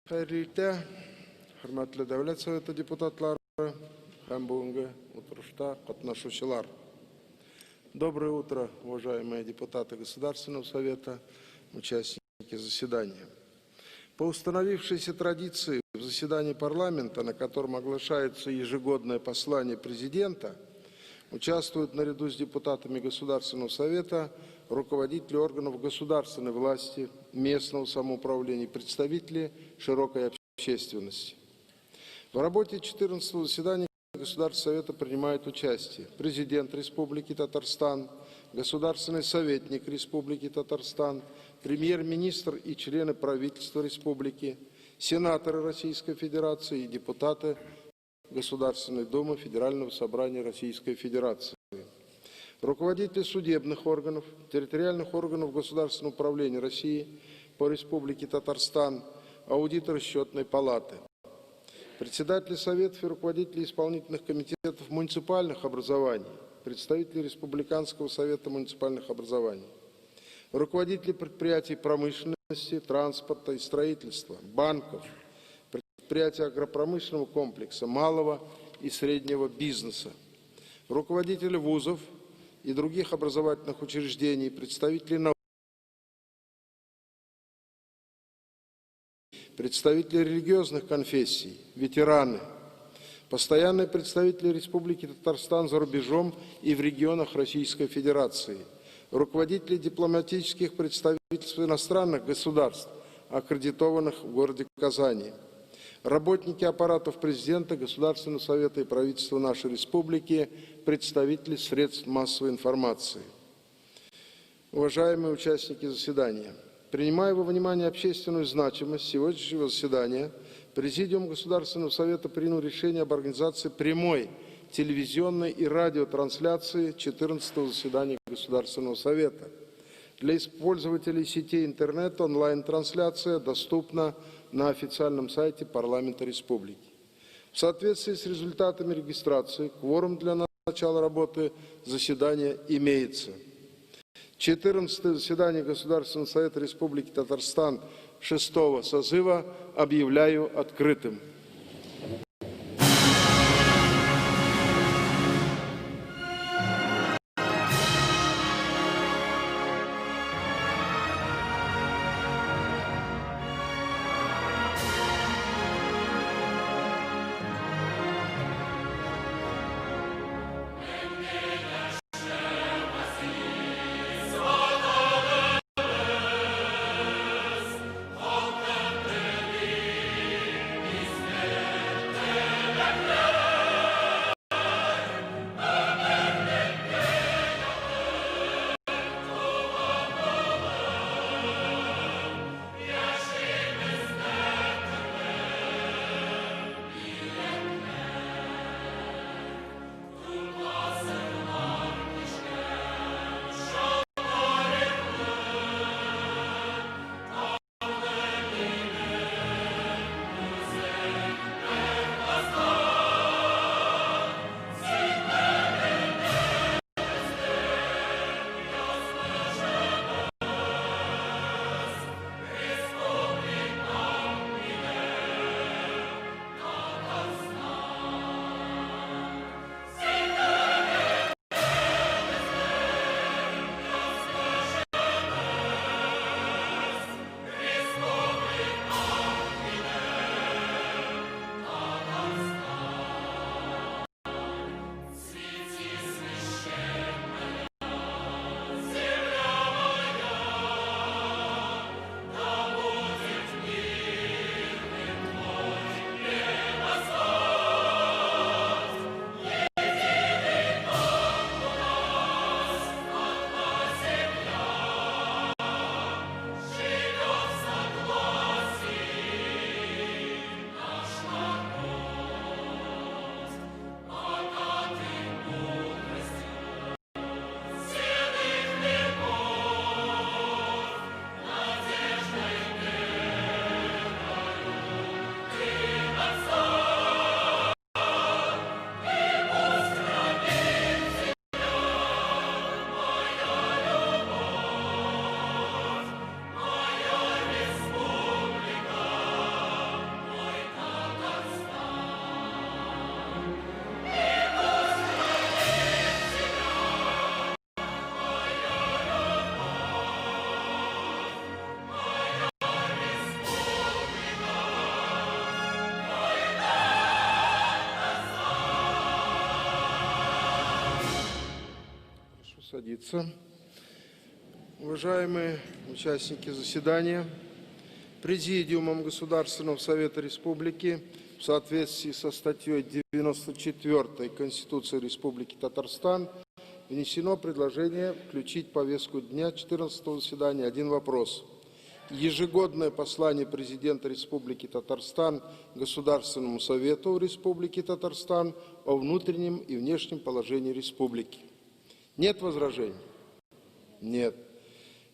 Xayriyta, hurmatli Davlat Совета депутатлары һәм бүгенге утырышта катнашучылар. Доброе утро, уважаемые депутаты Государственного Совета, участники заседания. По установившейся традиции в заседании парламента, на котором оглашается ежегодное послание президента, участвуют наряду с депутатами Государственного Совета руководители органов государственной власти, местного самоуправления и представители широкой общественности. В работе 14-го заседания Государственного Совета принимают участие президент Республики Татарстан, государственный советник Республики Татарстан, премьер-министр и члены правительства Республики, сенаторы Российской Федерации и депутаты Государственной Думы Федерального собрания Российской Федерации. Руководители судебных органов, территориальных органов государственного управления России по Республике Татарстан, аудиторы Счетной палаты, председатели советов и руководители исполнительных комитетов муниципальных образований, представители Республиканского совета муниципальных образований, руководители предприятий промышленности, транспорта и строительства, банков, предприятий агропромышленного комплекса, малого и среднего бизнеса, руководители вузов и других образовательных учреждений, представители наук, представители религиозных конфессий, ветераны, постоянные представители Республики Татарстан за рубежом и в регионах Российской Федерации, руководители дипломатических представительств иностранных государств, аккредитованных в городе Казани, работники аппаратов президента, Государственного Совета и правительства нашей республики, представители средств массовой информации. Уважаемые участники заседания, принимая во внимание общественную значимость сегодняшнего заседания, Президиум Государственного Совета принял решение об организации прямой телевизионной и радиотрансляции 14-го заседания Государственного Совета. Для пользователей сетей интернет онлайн-трансляция доступна на официальном сайте парламента республики. В соответствии с результатами регистрации кворум для начала работы заседания имеется. 14-е заседание Государственного Совета Республики Татарстан 6-го созыва объявляю открытым. садиться. Уважаемые участники заседания, Президиумом Государственного Совета Республики в соответствии со статьей 94 Конституции Республики Татарстан внесено предложение включить в повестку дня 14-го заседания один вопрос. Ежегодное послание президента Республики Татарстан Государственному Совету Республики Татарстан о внутреннем и внешнем положении республики. Нет возражений? Нет.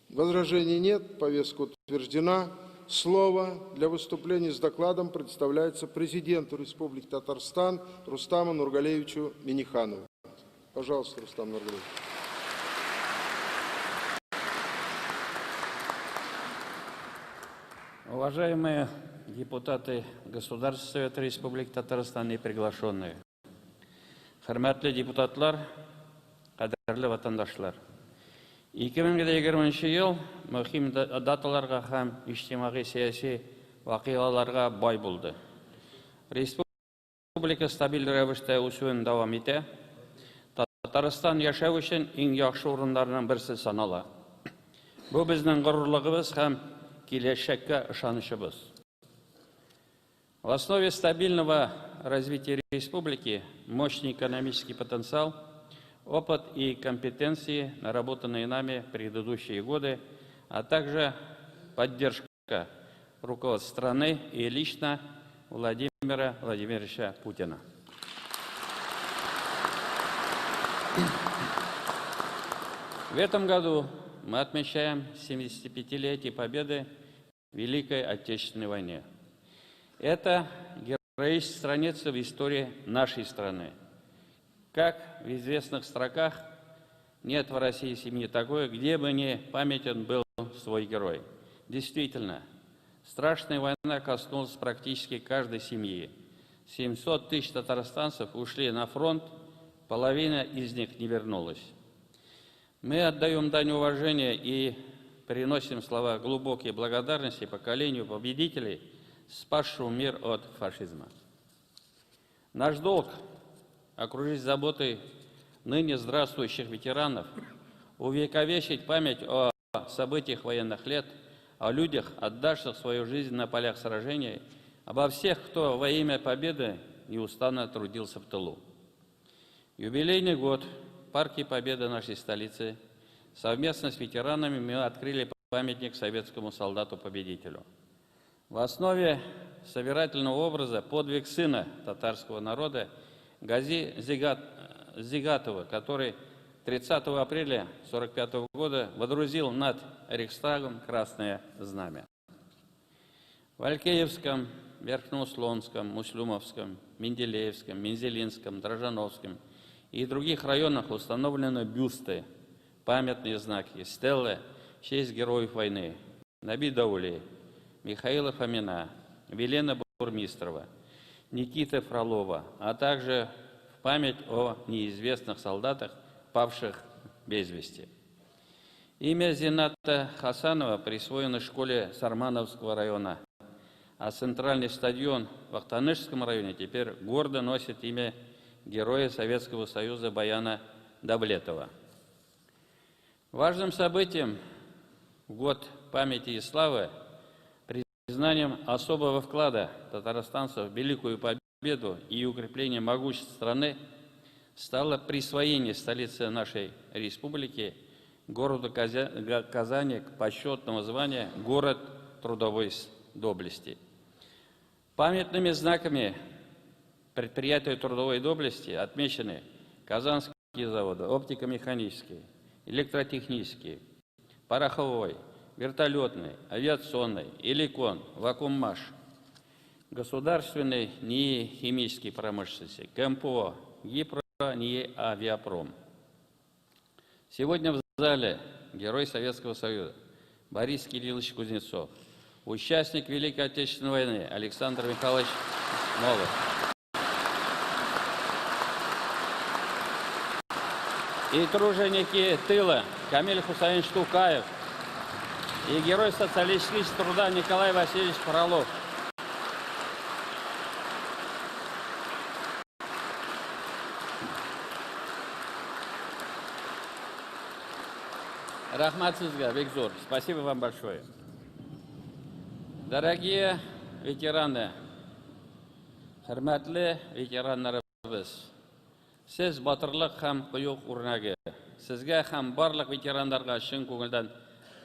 Возражений нет, повестка утверждена. Слово для выступления с докладом предоставляется президенту Республики Татарстан Рустаму Нургалиевичу Минниханову. Пожалуйста, Рустам Нургалиевич. Уважаемые депутаты Государственного Совета Республики Татарстан и приглашенные, хөрмәтле депутатлар, кадерле ватандашлар. 2020 ел мөһим даталарга һәм иҗтимагый сәяси вакыйгаларга бай булды. Республика стабиль рәвештә үсүен дәвам итә. Татарстан яшәү өчен иң яхшы урыннарның берсе санала. Бу безнең горурлыгыбыз һәм киләчәккә ышанычыбыз. В основе стабильного развития республики мощный экономический потенциал, опыт и компетенции, наработанные нами в предыдущие годы, а также поддержка руководства страны и лично Владимира Владимировича Путина. В этом году мы отмечаем 75-летие победы в Великой Отечественной войне. Это героическая страница в истории нашей страны. Как в известных строках, нет в России семьи такой, где бы не памятен был свой герой. Действительно, страшная война коснулась практически каждой семьи. 700 тысяч татарстанцев ушли на фронт, половина из них не вернулась. Мы отдаем дань уважения и приносим слова глубокой благодарности поколению победителей, спасшему мир от фашизма. Наш долг — окружить заботой ныне здравствующих ветеранов, увековечить память о событиях военных лет, о людях, отдавших свою жизнь на полях сражений, обо всех, кто во имя победы неустанно трудился в тылу. Юбилейный год в Парке Победы нашей столицы совместно с ветеранами мы открыли памятник советскому солдату-победителю. В основе собирательного образа подвиг сына татарского народа Гази Зигатова, который 30 апреля 1945 года водрузил над Рейхстагом красное знамя. В Алькеевском, Верхнеуслонском, Муслюмовском, Менделеевском, Мензелинском, Дрожжановском и других районах установлены бюсты, памятные знаки, стеллы в честь героев войны Наби Даули, Михаила Фомина, Велена Бурмистрова, Никиты Фролова, а также в память о неизвестных солдатах, павших без вести. Имя Зината Хасанова присвоено школе Сармановского района, а центральный стадион в Ахтанышском районе теперь гордо носит имя героя Советского Союза Баяна Давлетова. Важным событием в год памяти и славы, признанием особого вклада татарстанцев в великую победу и укрепление могущества страны стало присвоение столицы нашей республики, городу Казани, почетного звания «Город трудовой доблести». Памятными знаками предприятия трудовой доблести отмечены Казанские заводы, оптико-механические, электротехнический, пороховой, вертолетный, авиационный, Иликон, Вакуммаш, государственный НИИ химической промышленности, КМПО, Гипро, НИИ Авиапром. Сегодня в зале герой Советского Союза Борис Кириллович Кузнецов, участник Великой Отечественной войны Александр Михайлович Молотов. И труженики тыла Камиль Хусаинович Тукаев, и герой социалистического труда Николай Васильевич Фролов. Рахмат сізге, Бекзор. Спасибо вам большое. Дорогие ветераны, хөрмәтле ветераннарыбыз, сіз батырлық һәм кыюк үрнәге. Сезгә һәм барлык ветераннарга чын күңелдән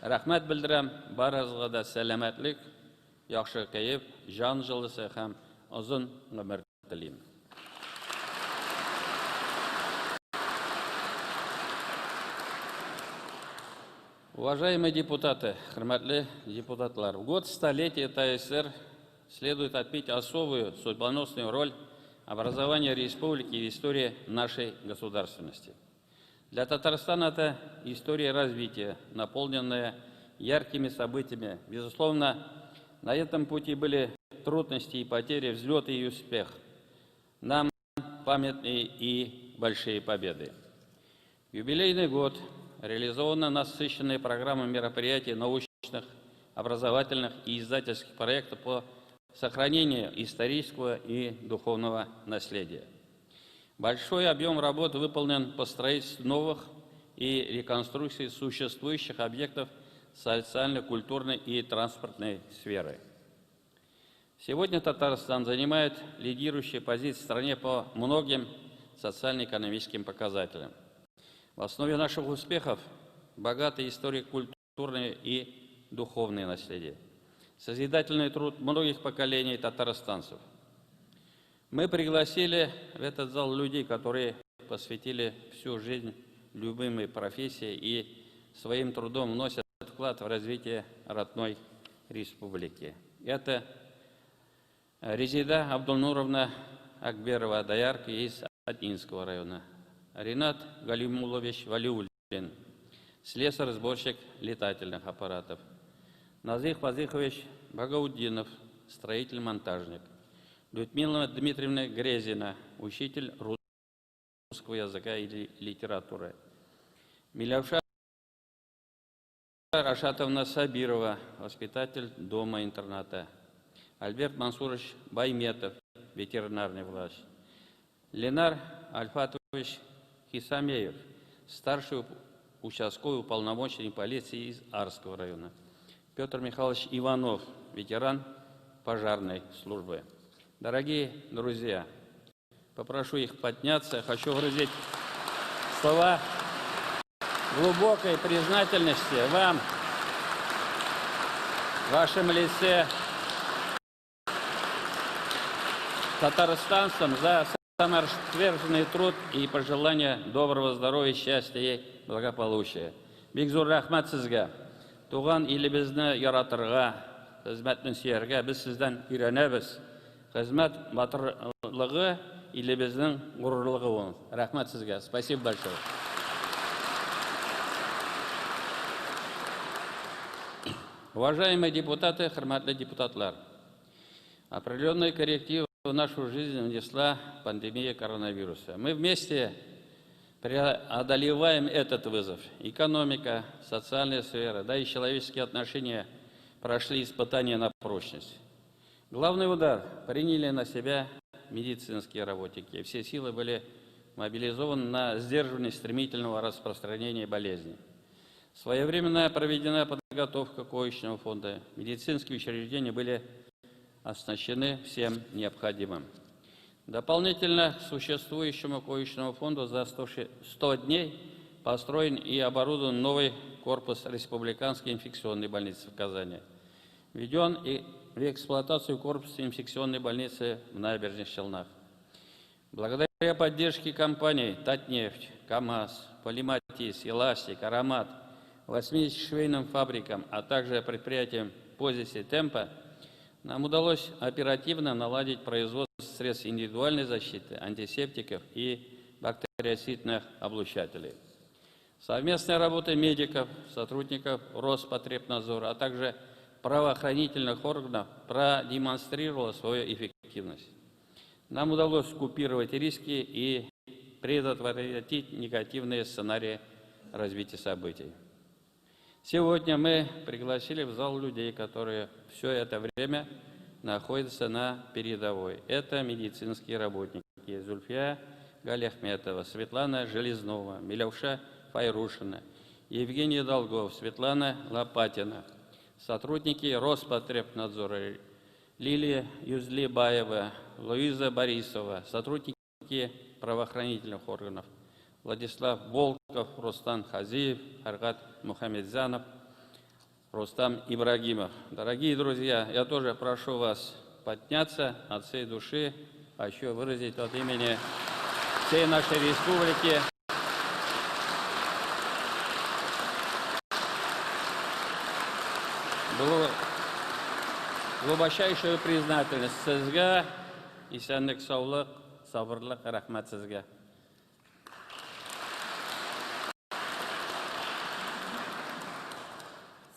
рәхмәт белдерәм. Барыгызга да сәламәтлек, яхшы кәеф, жан җылысы һәм озын гомер телим. Уважаемые депутаты, хөрмәтле депутатлар, в год столетия ТССР следует отметить особую судьбоносную роль образования республики в истории нашей государственности. Для Татарстана это история развития, наполненная яркими событиями. Безусловно, на этом пути были трудности и потери, взлеты и успех. Нам памятны и большие победы. Юбилейный год реализована насыщенная программа мероприятий научных, образовательных и издательских проектов по сохранению исторического и духовного наследия. Большой объем работ выполнен по строительству новых и реконструкции существующих объектов социально-культурной и транспортной сферы. Сегодня Татарстан занимает лидирующие позиции в стране по многим социально-экономическим показателям. В основе наших успехов богатая история культурное и духовное наследие, созидательный труд многих поколений татарстанцев. Мы пригласили в этот зал людей, которые посвятили всю жизнь любимой профессии и своим трудом вносят вклад в развитие родной республики. Это Резида Абдулнуровна Акберова, доярка из Атинского района. Ринат Галимулович Валиуллин, слесарь-сборщик летательных аппаратов. Назих Вазихович Багауддинов, строитель-монтажник. Людмила Дмитриевна Грезина, учитель русского языка и литературы. Милявша Рашатовна Сабирова, воспитатель дома-интерната. Альберт Мансурович Байметов, ветеринарный врач. Ленар Альфатович Хисамеев, старший участковый уполномоченный полиции из Арского района. Петр Михайлович Иванов, ветеран пожарной службы. Дорогие друзья, попрошу их подняться. Хочу выразить слова глубокой признательности вам, в вашем лице, татарстанцам, за самоотверженный труд и пожелания доброго здоровья, счастья и благополучия. Бекзур рахмат сізге. Туған елімізді яратырға, хезмәтне сөяргә без сездән өйрәнәбез. Хезмәт батырлыгы елебезнең горурлыгы ул. Рахмат сезгә. Спасибо большое. Уважаемые депутаты, хөрмәтле депутатлар, определенные коррективы в нашу жизнь внесла пандемия коронавируса. Мы вместе преодолеваем этот вызов. Экономика, социальная сфера, да и человеческие отношения прошли испытания на прочность. Главный удар приняли на себя медицинские работники. Все силы были мобилизованы на сдерживание стремительного распространения болезни. Своевременно проведена подготовка коечного фонда. Медицинские учреждения были оснащены всем необходимым. Дополнительно к существующему коечному фонду за 100 дней построен и оборудован новый корпус Республиканской инфекционной больницы в Казани. Введен и в эксплуатацию корпус инфекционной больницы в Набережных Челнах. Благодаря поддержке компаний Татнефть, КАМАЗ, Полиматис, Эластик, Аромат, 80 швейным фабрикам, а также предприятиям Позиси Темпа, нам удалось оперативно наладить производство средств индивидуальной защиты, антисептиков и бактерицидных облучателей. Совместная работа медиков, сотрудников Роспотребнадзора, а также правоохранительных органов продемонстрировала свою эффективность. Нам удалось купировать риски и предотвратить негативные сценарии развития событий. Сегодня мы пригласили в зал людей, которые все это время находятся на передовой. Это медицинские работники: Зульфия Галиахметова, Светлана Железнова, Милявша Файрушина, Евгений Долгов, Светлана Лопатина, сотрудники Роспотребнадзора, Лилия Юзлибаева, Луиза Борисова, сотрудники правоохранительных органов, Владислав Волков, Рустам Хазиев, Аргат Мухамедзянов, Рустам Ибрагимов. Дорогие друзья, я тоже прошу вас подняться от всей души, а еще выразить от имени всей нашей республики глубочайшую признательность сізге, исәнлек, саулык, сабырлык, рахмат сізге.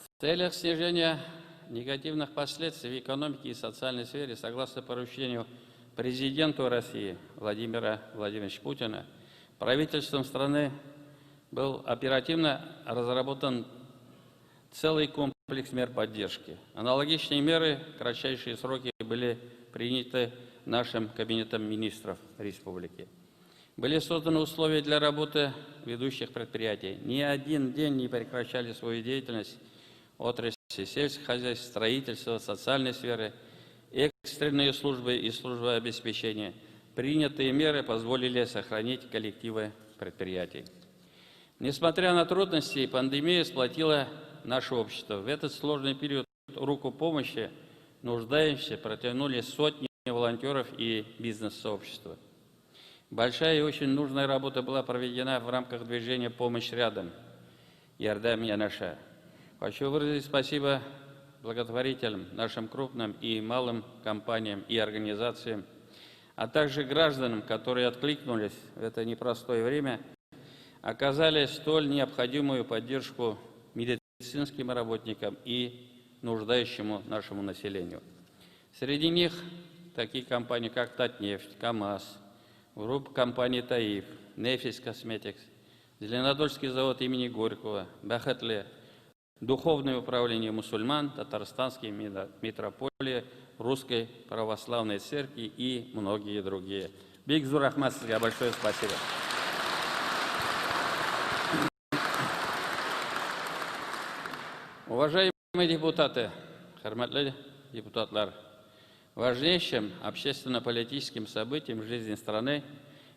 В целях снижения негативных последствий в экономике и социальной сфере, согласно поручению президенту России Владимира Владимировича Путина, правительством страны был оперативно разработан целый комплекс мер поддержки. Аналогичные меры в кратчайшие сроки были приняты нашим Кабинетом министров республики. Были созданы условия для работы ведущих предприятий. Ни один день не прекращали свою деятельность отрасли сельского хозяйства, строительства, социальной сферы, экстренные службы и службы обеспечения. Принятые меры позволили сохранить коллективы предприятий. Несмотря на трудности, пандемия сплотила наше общество. В этот сложный период руку помощи нуждающимся протянули сотни волонтеров и бизнес-сообщества. Большая и очень нужная работа была проведена в рамках движения «Помощь рядом» «Ярдам Янаша». Хочу выразить спасибо благотворителям, нашим крупным и малым компаниям и организациям, а также гражданам, которые откликнулись в это непростое время, оказали столь необходимую поддержку медицинским работникам и нуждающему нашему населению. Среди них такие компании, как Татнефть, КАМАЗ, группа компаний ТАИФ, Нефис Косметикс, Зеленодольский завод имени Горького, Бахатле, Духовное управление мусульман, Татарстанские митрополии, Русской православной церкви и многие другие. Бигзур Ахмад, большое спасибо. Уважаемые депутаты, хорматлы депутатлар, важнейшим общественно-политическим событием в жизни страны,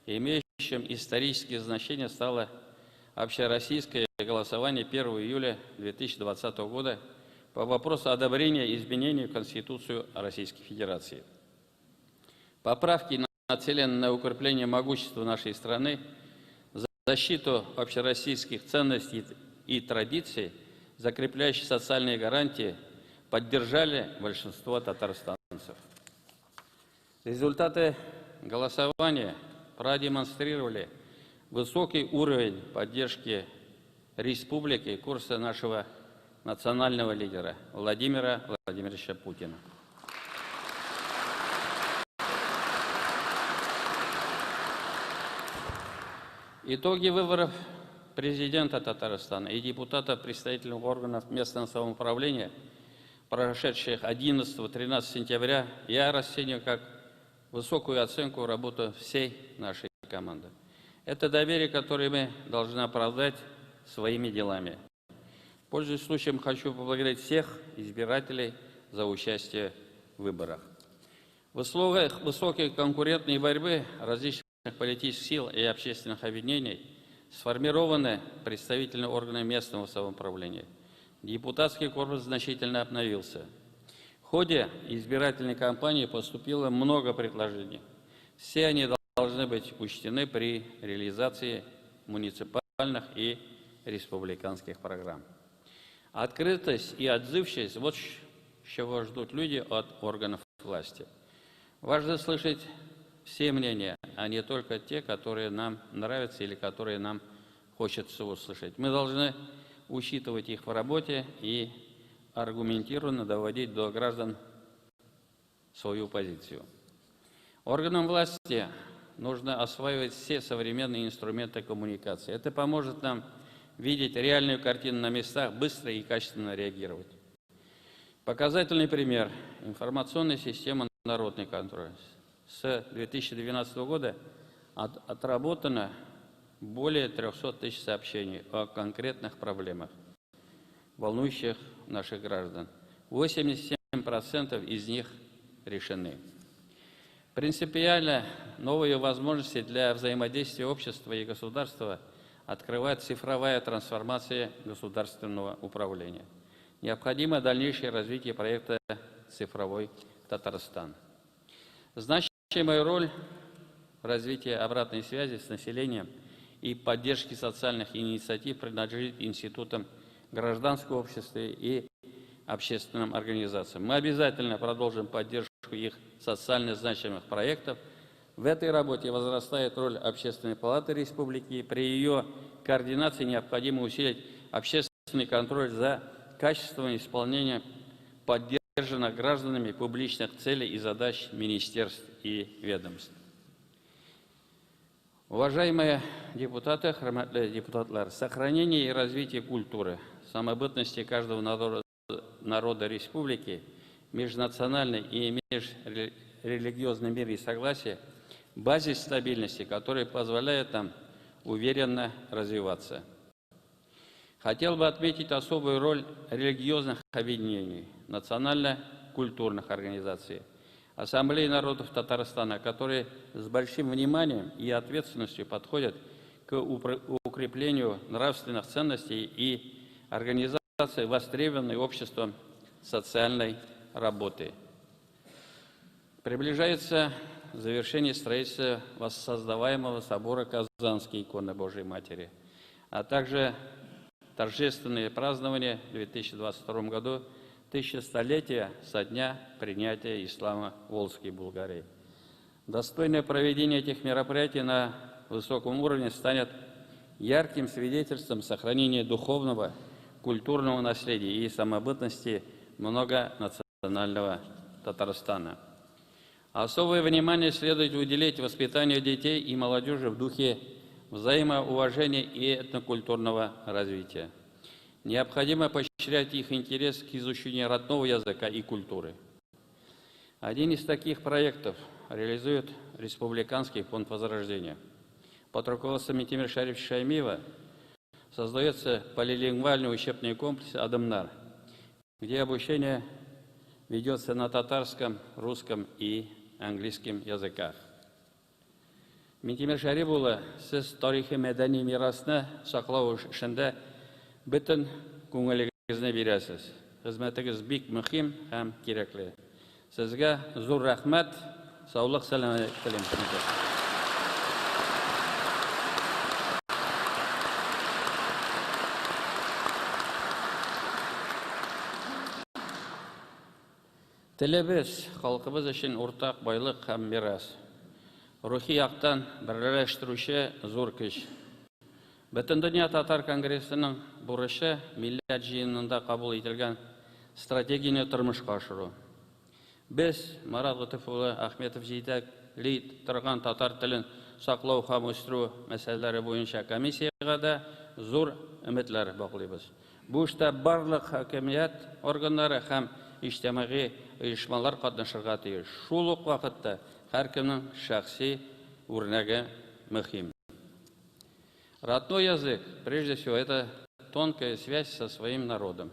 имеющим историческое значение, стало общероссийское голосование 1 июля 2020 года по вопросу одобрения изменений в Конституцию Российской Федерации. Поправки нацелены на укрепление могущества нашей страны, защиту общероссийских ценностей и традиций, закрепляющие социальные гарантии, поддержали большинство татарстанцев. Результаты голосования продемонстрировали высокий уровень поддержки республики и курса нашего национального лидера Владимира Владимировича Путина. Итоги выборов президента Татарстана и депутатов представительных органов местного самоуправления, прошедших 11-13 сентября, я расцениваю как высокую оценку работы всей нашей команды. Это доверие, которое мы должны оправдать своими делами. Пользуясь случаем, хочу поблагодарить всех избирателей за участие в выборах. В условиях высокой конкурентной борьбы различных политических сил и общественных объединений сформированы представительные органы местного самоуправления. Депутатский корпус значительно обновился. В ходе избирательной кампании поступило много предложений. Все они должны быть учтены при реализации муниципальных и республиканских программ. Открытость и отзывчивость – вот чего ждут люди от органов власти. Важно слышать все мнения, а не только те, которые нам нравятся или которые нам хочется услышать. Мы должны учитывать их в работе и аргументированно доводить до граждан свою позицию. Органам власти нужно осваивать все современные инструменты коммуникации. Это поможет нам видеть реальную картину на местах, быстро и качественно реагировать. Показательный пример. Информационная система «Народный контроль». С 2012 года отработано более 300 тысяч сообщений о конкретных проблемах, волнующих наших граждан. 87% из них решены. Принципиально новые возможности для взаимодействия общества и государства открывает цифровая трансформация государственного управления. Необходимо дальнейшее развитие проекта «Цифровой Татарстан». Значимая роль в развитии обратной связи с населением и поддержки социальных инициатив принадлежит институтам гражданского общества и общественным организациям. Мы обязательно продолжим поддержку их социально значимых проектов. В этой работе возрастает роль Общественной палаты республики. При ее координации необходимо усилить общественный контроль за качеством исполнения поддержанных гражданами публичных целей и задач министерств и ведомств. Уважаемые депутаты, сохранение и развитие культуры, самобытности каждого народа республики, межнациональной и межрелигиозной мир и согласие – базис стабильности, который позволяет нам уверенно развиваться. Хотел бы отметить особую роль религиозных объединений, национально-культурных организаций, Ассамблеи народов Татарстана, которые с большим вниманием и ответственностью подходят к укреплению нравственных ценностей и организации востребованной обществом социальной работы. Приближается завершение строительства воссоздаваемого собора Казанской иконы Божией Матери, а также торжественные празднования в 2022 году 1100-летия со дня принятия ислама в Волжской Булгарии. Достойное проведение этих мероприятий на высоком уровне станет ярким свидетельством сохранения духовного, культурного наследия и самобытности многонационального Татарстана. Особое внимание следует уделить воспитанию детей и молодежи в духе взаимоуважения и этнокультурного развития. Необходимо поощрять их интерес к изучению родного языка и культуры. Один из таких проектов реализует Республиканский фонд возрождения. Под руководством Ментимира Шарифовича Шаймиева создается полилингвальный учебный комплекс «Адамнар», где обучение ведется на татарском, русском и английском языках. Ментимир Шарипұлы, сіз тарихи мәдәни мирасны саклау эшендә бөтен күңелегезне бирәсез. Хезмәтегез бик мөһим һәм кирәкле. Сезгә зур рәхмәт, саулык, сәламәтлек телим. Телебез халкыбыз өчен уртак байлык һәм мирас. Рухи яктан берләштерүче зур көч. Бөтендөнья татар конгрессының бурычы милләт җыенында кабул ителгән стратегияне тормышка ашыру. Без Марат Гатыйф улы Ахметов җитәкли торган татар телен саклау һәм үстерү мәсьәләләре буенча комиссиягә дә зур өметләр баглыйбыз. Бу эштә барлык хакимият органнары һәм иҗтимагый оешмалар катнашырга тиеш. Шул ук вакытта һәркемнең шәхси үрнәге мөһим. Родной язык, прежде всего, это тонкая связь со своим народом.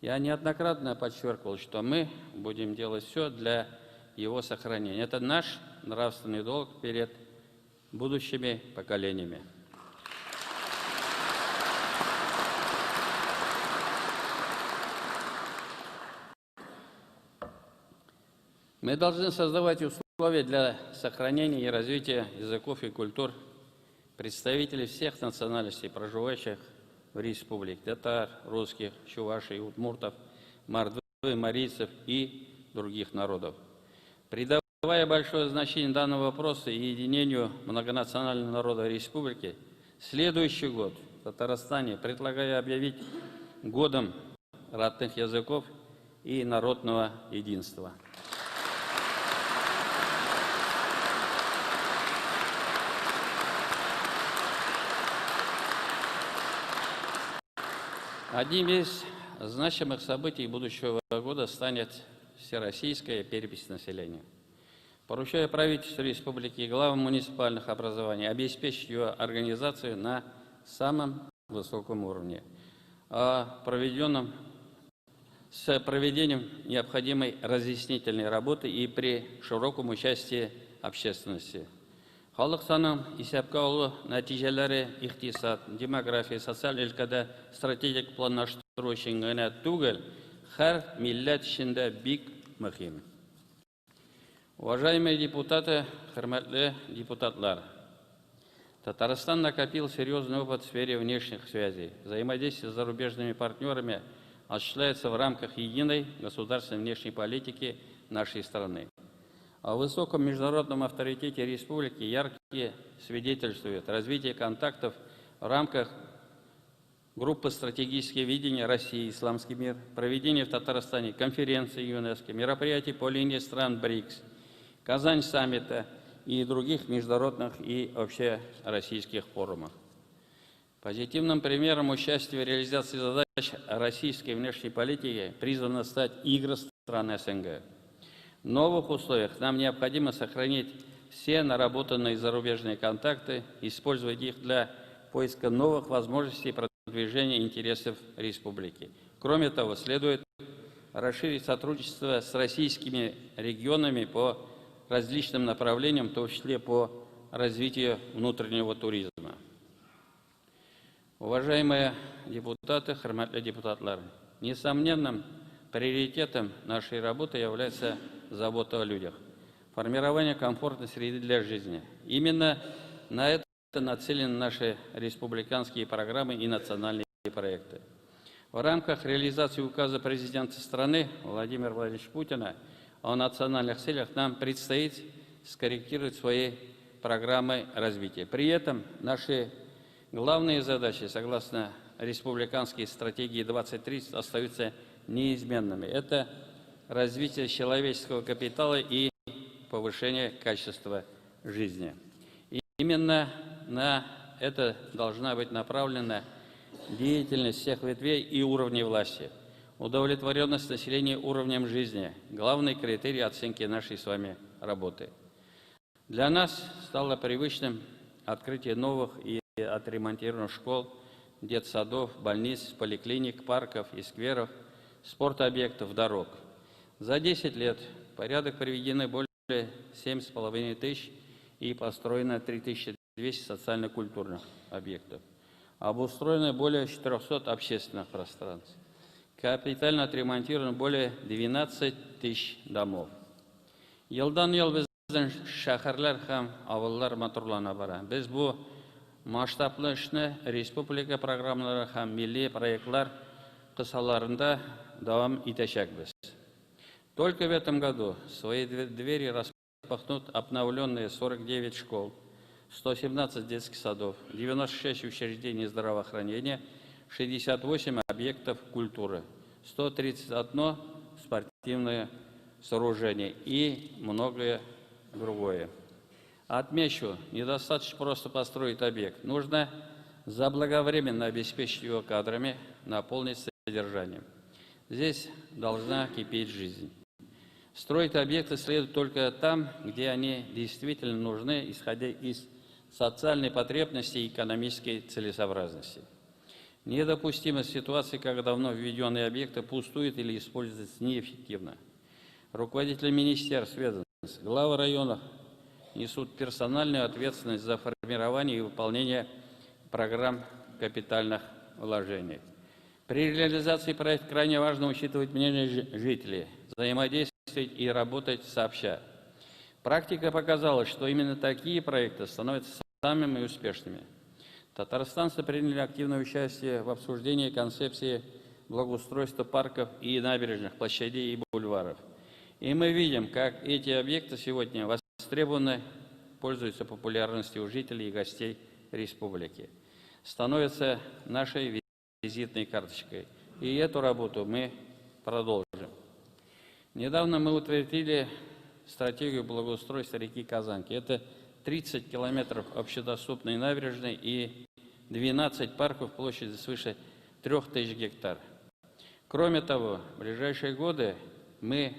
Я неоднократно подчеркивал, что мы будем делать все для его сохранения. Это наш нравственный долг перед будущими поколениями. Мы должны создавать условия для сохранения и развития языков и культур представителей всех национальностей, проживающих в республике: татар, русских, чувашей, удмуртов, мордвы, марийцев и других народов. Придавая большое значение данному вопросу и единению многонационального народа республики, следующий год в Татарстане предлагаю объявить годом родных языков и народного единства. Одним из значимых событий будущего года станет всероссийская перепись населения. Поручаю правительству республики и главам муниципальных образований обеспечить ее организацию на самом высоком уровне. С проведением необходимой разъяснительной работы и при широком участии общественности. Халық санын исәпкә алу нәтиҗәләре икътисад, демография, социаль өлкәдә стратегик планлаштыру өчен генә түгел, һәр милләт өчен бик мөһим. Уважаемые депутаты, хөрмәтле депутатлар, Татарстан накопил серьезный опыт в сфере внешних связей. Взаимодействие с зарубежными партнерами осуществляется в рамках единой государственной внешней политики нашей страны. О высоком международном авторитете республики ярко свидетельствует развитие контактов в рамках группы «Стратегическое видение России и Исламский мир», проведение в Татарстане конференции ЮНЕСКО, мероприятий по линии стран БРИКС, Казань саммита и других международных и общероссийских форумах. Позитивным примером участия в реализации задач российской внешней политики призвано стать игры стран СНГ. В новых условиях нам необходимо сохранить все наработанные зарубежные контакты, использовать их для поиска новых возможностей продвижения интересов республики. Кроме того, следует расширить сотрудничество с российскими регионами по различным направлениям, в том числе по развитию внутреннего туризма. Уважаемые депутаты, хөрмәтле депутатлар, несомненным приоритетом нашей работы является забота о людях, формирование комфортной среды для жизни. Именно на это нацелены наши республиканские программы и национальные проекты. В рамках реализации указа президента страны Владимира Владимировича Путина о национальных целях нам предстоит скорректировать свои программы развития. При этом наши главные задачи, согласно республиканской стратегии 2030, остаются неизменными. Это развитие человеческого капитала и повышение качества жизни. И именно на это должна быть направлена деятельность всех ветвей и уровней власти. Удовлетворенность населения уровнем жизни – главный критерий оценки нашей с вами работы. Для нас стало привычным открытие новых и отремонтированных школ, детсадов, больниц, поликлиник, парков и скверов, спортобъектов, дорог. За 10 лет в порядок приведены более 7,5 тысяч и построено 3200 социально-культурных объектов. Обустроено более 400 общественных пространств. Капитально отремонтировано более 12 тысяч домов. Елдан-ел безден шәһәрләр һәм авыллар матурлана бара. Без бу масштаблы эшне республика программалары һәм милли проектлар кысаларында давам итәчәкбез. Только в этом году свои двери распахнут обновленные 49 школ, 117 детских садов, 96 учреждений здравоохранения, 68 объектов культуры, 131 спортивное сооружение и многое другое. Отмечу, недостаточно просто построить объект. Нужно заблаговременно обеспечить его кадрами, наполнить содержанием. Здесь должна кипеть жизнь. Строить объекты следует только там, где они действительно нужны, исходя из социальной потребности и экономической целесообразности. Недопустима ситуация, когда давно введенные объекты пустуют или используются неэффективно. Руководители министерств, ведомств, главы районов несут персональную ответственность за формирование и выполнение программ капитальных вложений. При реализации проекта крайне важно учитывать мнение жителей, взаимодействовать и работать сообща. Практика показала, что именно такие проекты становятся самыми успешными. Татарстанцы приняли активное участие в обсуждении концепции благоустройства парков и набережных, площадей и бульваров. И мы видим, как эти объекты сегодня востребованы, пользуются популярностью у жителей и гостей республики. Становятся нашей визитной карточкой. И эту работу мы продолжим. Недавно мы утвердили стратегию благоустройства реки Казанки. Это 30 километров общедоступной набережной и 12 парков площадью свыше 3000 гектар. Кроме того, в ближайшие годы мы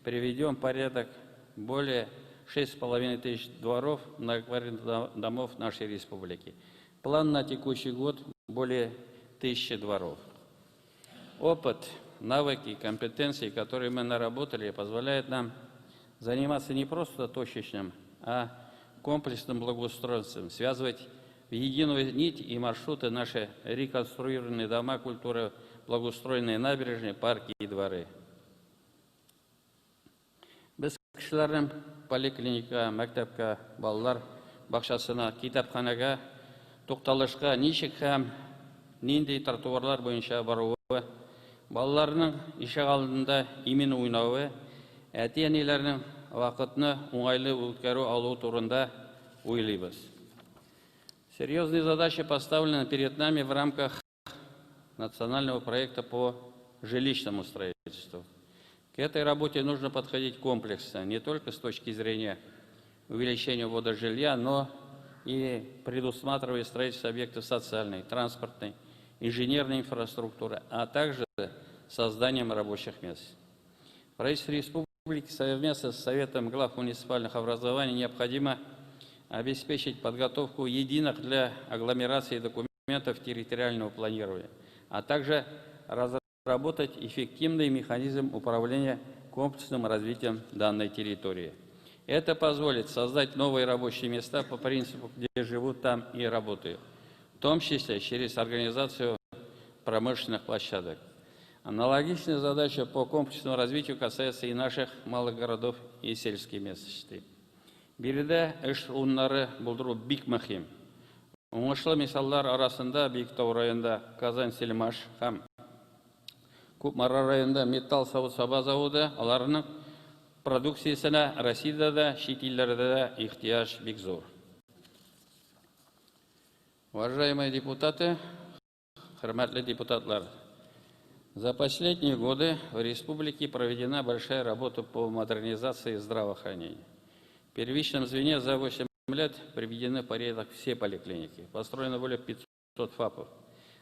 приведем в порядок более 6,5 тысяч дворов, многоквартирных домов нашей республики. План на текущий год более 1000 дворов. Опыт, навыки, компетенции, которые мы наработали, позволяют нам заниматься не просто точечным, а комплексным благоустройством, связывать в единую нить и маршруты наши реконструированные дома культуры, благоустроенные набережные, парки и дворы. Біз кішілердің поликлиника, мәктепке, балалар бақшасына, китапханаға, тоқталышқа, ничек һәм нендей тротуарлар бойынша баруы, балаларының ишек алдында имен уйнауы, әти-әниләрнең вакытны уңайлы үткәрү алу турында уйлыйбыз. Серьезные задачи поставлены перед нами в рамках национального проекта по жилищному строительству. К этой работе нужно подходить комплексно, не только с точки зрения увеличения ввода жилья, но и предусматривая строительство объектов социальной, транспортной, инженерной инфраструктуры, а также созданием рабочих мест. Правительство республики совместно с Советом глав муниципальных образований необходимо обеспечить подготовку единых для агломерации документов территориального планирования, а также разработать эффективный механизм управления комплексным развитием данной территории. Это позволит создать новые рабочие места по принципу, где живут, там и работают, в том числе через организацию промышленных площадок. Аналогичная задача по комплексному развитию касается и наших малых городов и сельских местностей. Биредә эш урыннары булдыру бик мөһим. Уңышлы мисаллар арасында Биектау районында Казань-Сельмаш һәм Күпмара районында металл савыт-саба заводы, аларның продукциясенә Россиядә дә, чит илләрдә дә ихтияҗ бик зур. Уважаемые депутаты, хөрмәтле депутатлар, за последние годы в республике проведена большая работа по модернизации здравоохранения. В первичном звене за 8 лет приведены в порядок все поликлиники. Построено более 500 ФАПов.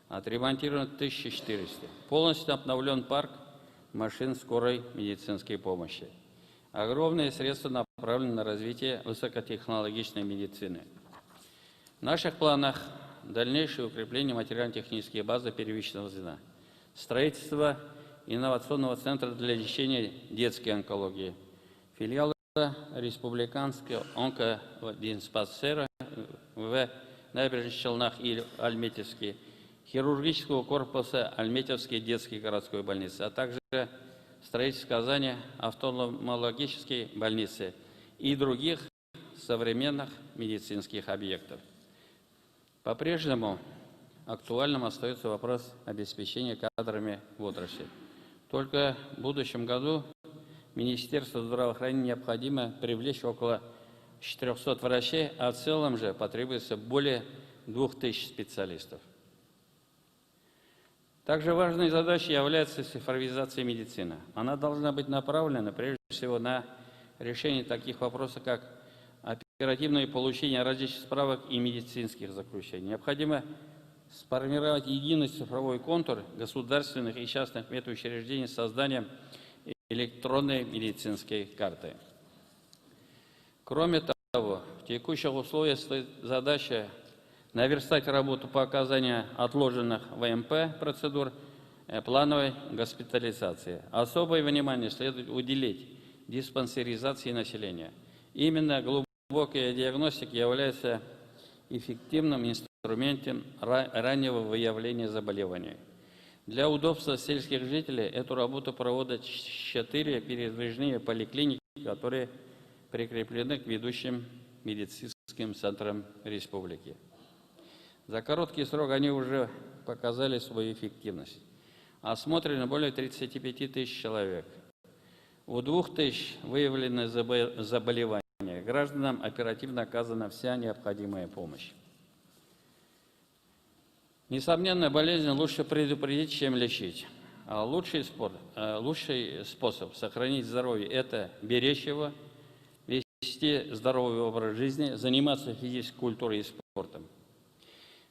Отремонтировано 1400. Полностью обновлен парк машин скорой медицинской помощи. Огромные средства направлены на развитие высокотехнологичной медицины. В наших планах дальнейшее укрепление материально-технической базы первичного звена, строительство инновационного центра для лечения детской онкологии, филиалы республиканского онкодиспансера в Набережных Челнах и Альметьевске, хирургического корпуса Альметьевской детской городской больницы, а также строительство Казани офтальмологической больницы и других современных медицинских объектов. По-прежнему актуальным остается вопрос обеспечения кадрами в отрасли. Только в будущем году Министерству здравоохранения необходимо привлечь около 400 врачей, а в целом же потребуется более 2000 специалистов. Также важной задачей является цифровизация медицины. Она должна быть направлена прежде всего на решение таких вопросов, как оперативное получение различных справок и медицинских заключений. Необходимо сформировать единый цифровой контур государственных и частных медучреждений с созданием электронной медицинской карты. Кроме того, в текущих условиях стоит задача наверстать работу по оказанию отложенных ВМП процедур плановой госпитализации. Особое внимание следует уделить диспансеризации населения. Именно глубокая диагностика является эффективным инструментом раннего выявления заболеваний. Для удобства сельских жителей эту работу проводят 4 передвижные поликлиники, которые прикреплены к ведущим медицинским центрам республики. За короткий срок они уже показали свою эффективность. Осмотрено более 35 тысяч человек. У 2000 выявлены заболевания. Гражданам оперативно оказана вся необходимая помощь. Несомненно, болезнь лучше предупредить, чем лечить. А лучший способ сохранить здоровье – это беречь его, вести здоровый образ жизни, заниматься физической культурой и спортом.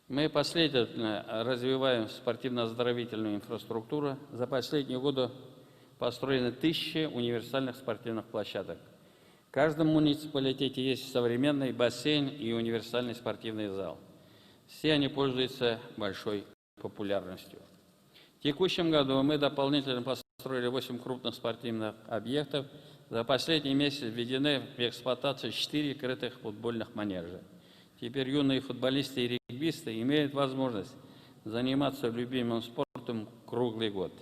Мы последовательно развиваем спортивно-оздоровительную инфраструктуру. За последние годы построены 1000 универсальных спортивных площадок. каждом муниципалитете есть современный бассейн и универсальный спортивный зал. Все они пользуются большой популярностью. В текущем году мы дополнительно построили 8 крупных спортивных объектов. За последний месяц введены в эксплуатацию 4 крытых футбольных манежа. Теперь юные футболисты и регбисты имеют возможность заниматься любимым спортом круглый год.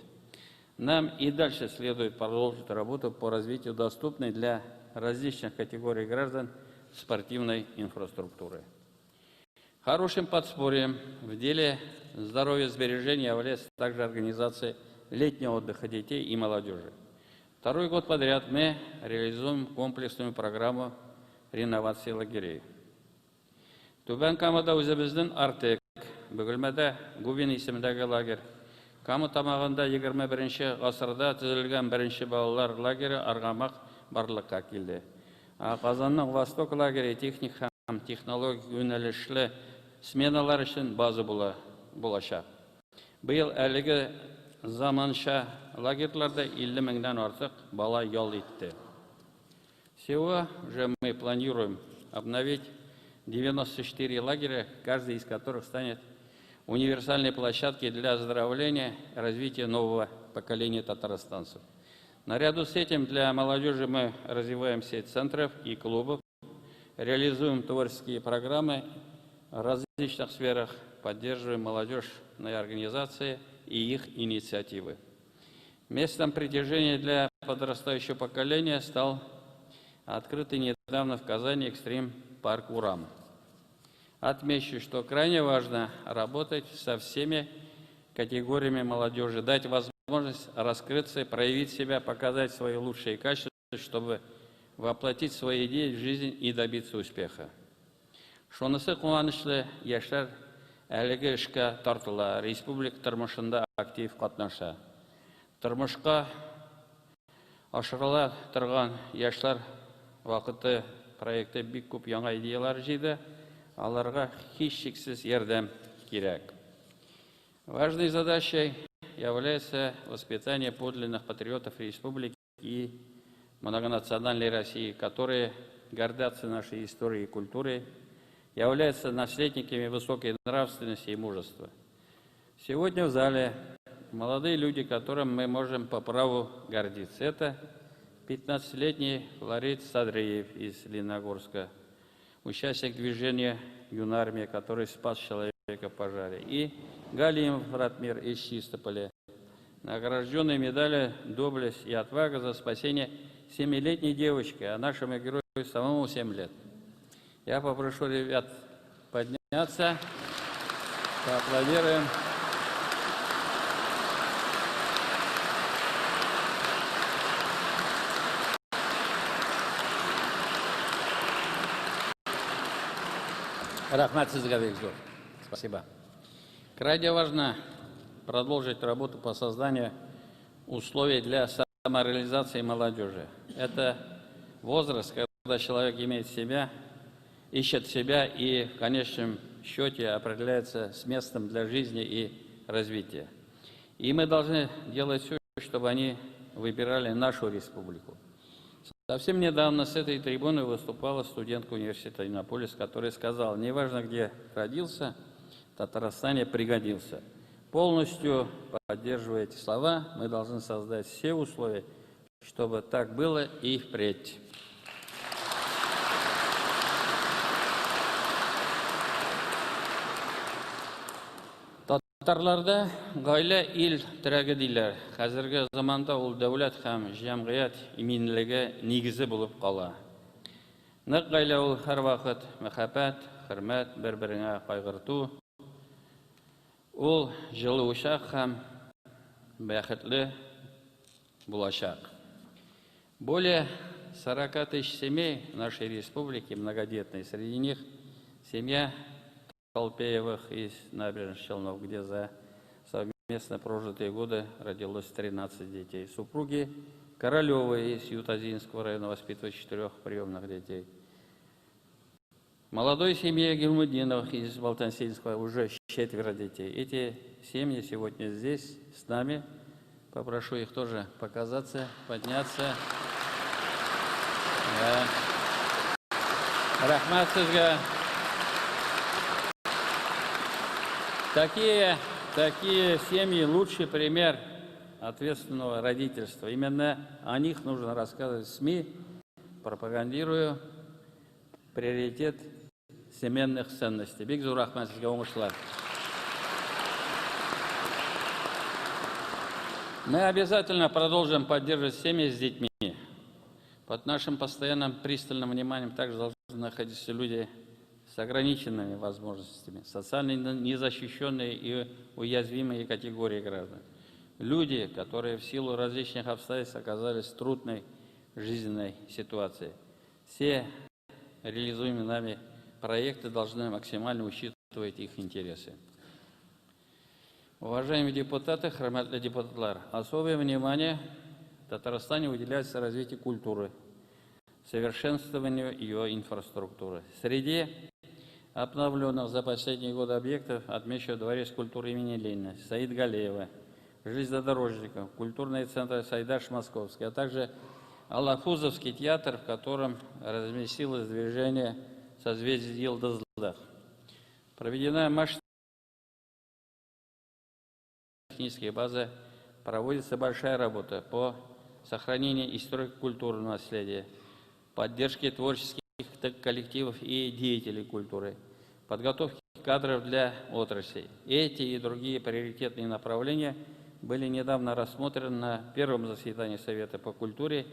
Нам и дальше следует продолжить работу по развитию доступной для различных категорий граждан спортивной инфраструктуры. Хорошим подспорьем в деле здоровья и сбережения является также организация летнего отдыха детей и молодежи. Второй год подряд мы реализуем комплексную программу реновации лагерей. Түбән Камада үзебезнең Артек, Бөгелмәдә Губин исемендәге лагерь, Кама тамагында 21 гасырда төзелгән беренче балалар лагере Аргамак барлыкка килде. Казанның Восток лагере техник һәм технологик юнәлешле сменалар өчен база булачак. Быел әлеге заманча лагерьларда 50 меңнән артык бала ял итте. Всего же мы планируем обновить 94 лагеря, каждый из которых станет универсальной площадкой для оздоровления и развития нового поколения татарстанцев. Наряду с этим для молодежи мы развиваем сеть центров и клубов, реализуем творческие программы в различных сферах, поддерживаем молодежные организации и их инициативы. Местом притяжения для подрастающего поколения стал открытый недавно в Казани экстрим-парк «Урам». Отмечу, что крайне важно работать со всеми категориями молодежи, дать возможность раскрыться, проявить себя, показать свои лучшие качества, чтобы воплотить свои идеи в жизнь и добиться успеха. Шонысы куанычлы яшьләр әлеге эшкә тартыла, республика тормышында актив катнаша. Тормышка ашырыла торган яшьләр вакыты проекты бик күп яңа идеялар җыйды. Аларга һичшиксез ярдәм кирәк. Важной задачей является воспитание подлинных патриотов республики и многонациональной России, которые гордятся нашей историей и культурой, являются наследниками высокой нравственности и мужества. Сегодня в зале молодые люди, которым мы можем по праву гордиться. Это 15-летний Флорид Садриев из Лениногорска, участник движения «Юнармия», который спас человека в пожаре, и Галимов Ратмир из Чистополя, награжденный медалью «Доблесть и отвага» за спасение 7-летней девочки, а нашему герою самому 7 лет. Я попрошу ребят подняться, поаплодируем. Рахмат сизга бек зор. Спасибо. Крайне важно продолжить работу по созданию условий для самореализации молодежи. Это возраст, когда человек имеет себя, ищет себя и в конечном счете определяется с местом для жизни и развития. И мы должны делать все, чтобы они выбирали нашу республику. Совсем недавно с этой трибуны выступала студентка университета Иннополис, которая сказала: неважно, где родился, в Татарстане пригодился. Полностью поддерживая эти слова, мы должны создать все условия, чтобы так было и впредь. Татарларда гаилә ил терәге диләр. Хәзерге заманда ул дәүләт һәм җәмгыять иминлеге нигезе булып кала. Нык гаилә ул һәр вакыт мәхәббәт, хөрмәт, бер-береңә кайгырту. Ул җылы учак һәм бәхетле булачак. Более 40 тысяч семей в нашей республике многодетные. Среди них семья Толпеевых из набережных Челнов, где за совместно прожитые годы родилось 13 детей. Супруги Королевы из Ютазинского района воспитывают 4 приемных детей. Молодой семье Гильмудиновых из Балтансинского уже 4 детей. Эти семьи сегодня здесь с нами. Попрошу их тоже показаться, подняться. Рахмат сізге. Такие семьи – лучший пример ответственного родительства. Именно о них нужно рассказывать в СМИ, пропагандируя приоритет семейных ценностей. Бик зор рахмат сізге, оңышлар. Мы обязательно продолжим поддерживать семьи с детьми. Под нашим постоянным пристальным вниманием также должны находиться люди с ограниченными возможностями, социально незащищенные и уязвимые категории граждан. Люди, которые в силу различных обстоятельств оказались в трудной жизненной ситуации. Все реализуемые нами проекты должны максимально учитывать их интересы. Уважаемые депутаты, хурматлы депутатлар, особое внимание в Татарстане уделяется развитию культуры, совершенствованию ее инфраструктуры. Среди обновленных за последние годы объектов отмечу Дворец культуры имени Ленина, Саид Галеева, железнодорожников, культурный центр Сайдаш Московский, а также Аллафузовский театр, в котором разместилось движение «Созвездие Йылдыздах». Проведена масштабная технические базы, проводится большая работа по сохранению историко-культурного наследия, поддержке творческих коллективов и деятелей культуры, подготовке кадров для отраслей. Эти и другие приоритетные направления были недавно рассмотрены на первом заседании Совета по культуре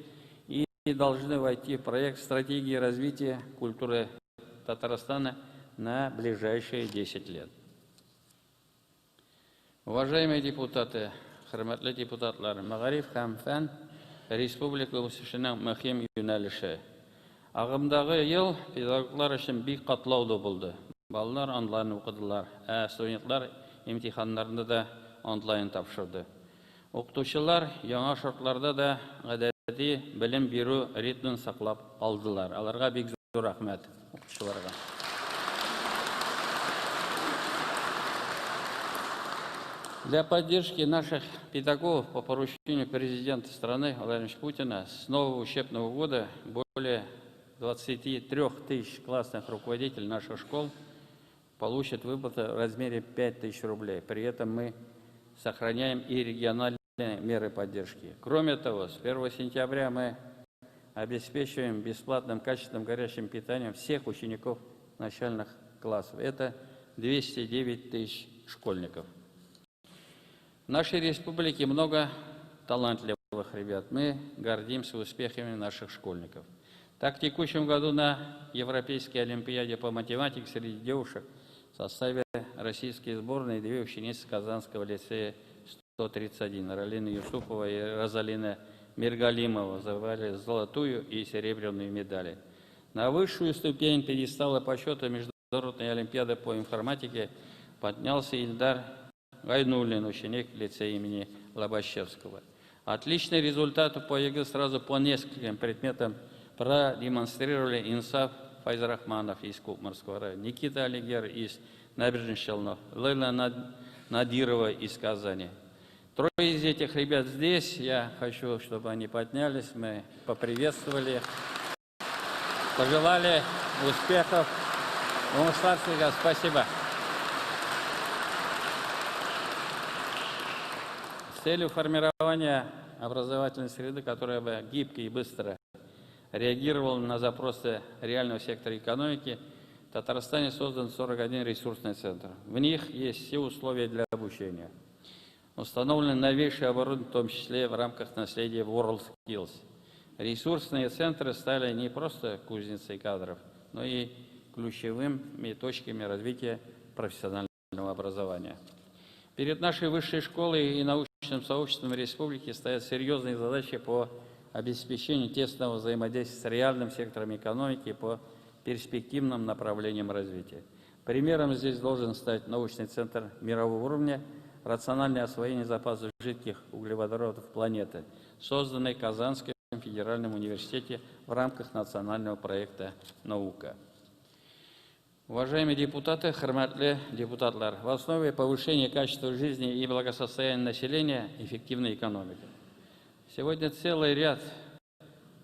и должны войти в проект стратегии развития культуры Татарстана на ближайшие 10 лет. Уважаемые депутаты, хурматлы депутатлар, Магариф һәм фән республика үсешенең мөһим юнәлеше. Агымдагы ел педагоглар өчен бик катлаулы булды. Балалар онлайн укыдылар, студентлар имтиханнарны да онлайн тапшырды. Укытучылар яңа шартларда да гадәти белем бирү ритмын саклап алдылар. Аларга бик зур рәхмәт укытучыларга. Для поддержки наших педагогов по поручению президента страны Владимира Путина с нового учебного года более 23 тысяч классных руководителей наших школ получат выплаты в размере 5 тысяч рублей. При этом мы сохраняем и региональные меры поддержки. Кроме того, с 1 сентября мы обеспечиваем бесплатным качественным горячим питанием всех учеников начальных классов. Это 209 тысяч школьников. В нашей республике много талантливых ребят. Мы гордимся успехами наших школьников. Так, в текущем году на Европейской олимпиаде по математике среди девушек в составе российской сборной две ученицы Казанского лицея 131, Ралина Юсупова и Розалина Миргалимова, завоевали золотую и серебряную медали. На высшую ступень пьедестала почета Международной олимпиады по информатике поднялся Ильдар Гайнуллин, ученик лицея имени Лобащевского. Отличный результат по ЕГЭ сразу по нескольким предметам продемонстрировали Инсаф Файзрахманов из Кукмарского района, Никита Алигер из Набережных Челнов, Лейла Надирова из Казани. Трое из этих ребят здесь. Я хочу, чтобы они поднялись, мы поприветствовали их, пожелали успехов. Спасибо. С целью формирования образовательной среды, которая бы гибко и быстро реагировала на запросы реального сектора экономики, в Татарстане создан 41 ресурсный центр. В них есть все условия для обучения. Установлено новейшее оборудование, в том числе в рамках наследия WorldSkills. Ресурсные центры стали не просто кузницей кадров, но и ключевыми точками развития профессионального образования. Перед нашей высшей школой и научным сообществом республики стоят серьезные задачи по обеспечению тесного взаимодействия с реальным сектором экономики по перспективным направлениям развития. Примером здесь должен стать научный центр мирового уровня «Рациональное освоение запасов жидких углеводородов планеты», созданный в Казанском федеральном университете в рамках национального проекта «Наука». Уважаемые депутаты, хурматлы депутатлар, в основе повышения качества жизни и благосостояния населения эффективная экономика. Сегодня целый ряд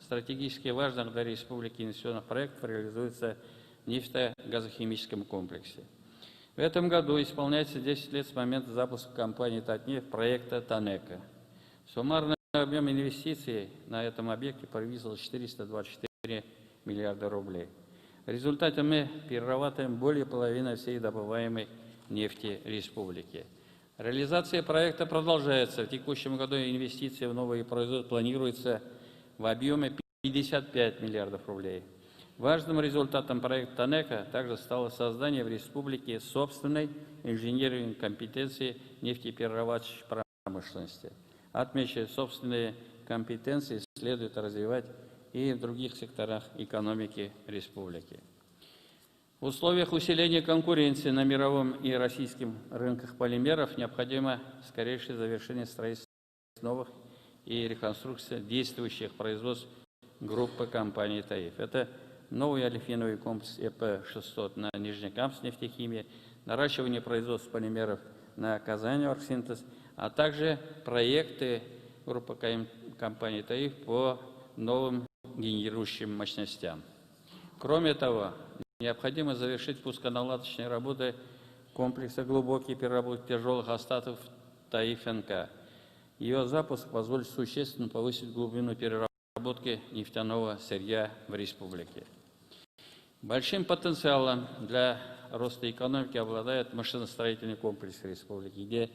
стратегически важных для республики инвестиционных проектов реализуется в нефтегазохимическом комплексе. В этом году исполняется 10 лет с момента запуска компании «Татнефть» проекта «Танека». Суммарный объем инвестиций на этом объекте превысил 424 миллиарда рублей. В результате мы перерабатываем более половины всей добываемой нефти республики. Реализация проекта продолжается. В текущем году инвестиции в новые производства планируются в объеме 55 миллиардов рублей. Важным результатом проекта «Танека» также стало создание в республике собственной инженерной компетенции нефтеперерабатывающей промышленности. Отмечу, собственные компетенции следует развивать и в других секторах экономики республики. В условиях усиления конкуренции на мировом и российском рынках полимеров необходимо скорейшее завершение строительства новых и реконструкция действующих производств группы компании «Таиф». Это новый олефиновый комплекс ЭП-600 на Нижнекамск нефтехимии, наращивание производства полимеров на Казани Оргсинтез, а также проекты группы компании «Таиф» по новым генерирующим мощностям. Кроме того, необходимо завершить пусконаладочные работы комплекса глубокой переработки тяжелых остатков «Таиф-НК». Ее запуск позволит существенно повысить глубину переработки нефтяного сырья в республике. Большим потенциалом для роста экономики обладает машиностроительный комплекс республики, где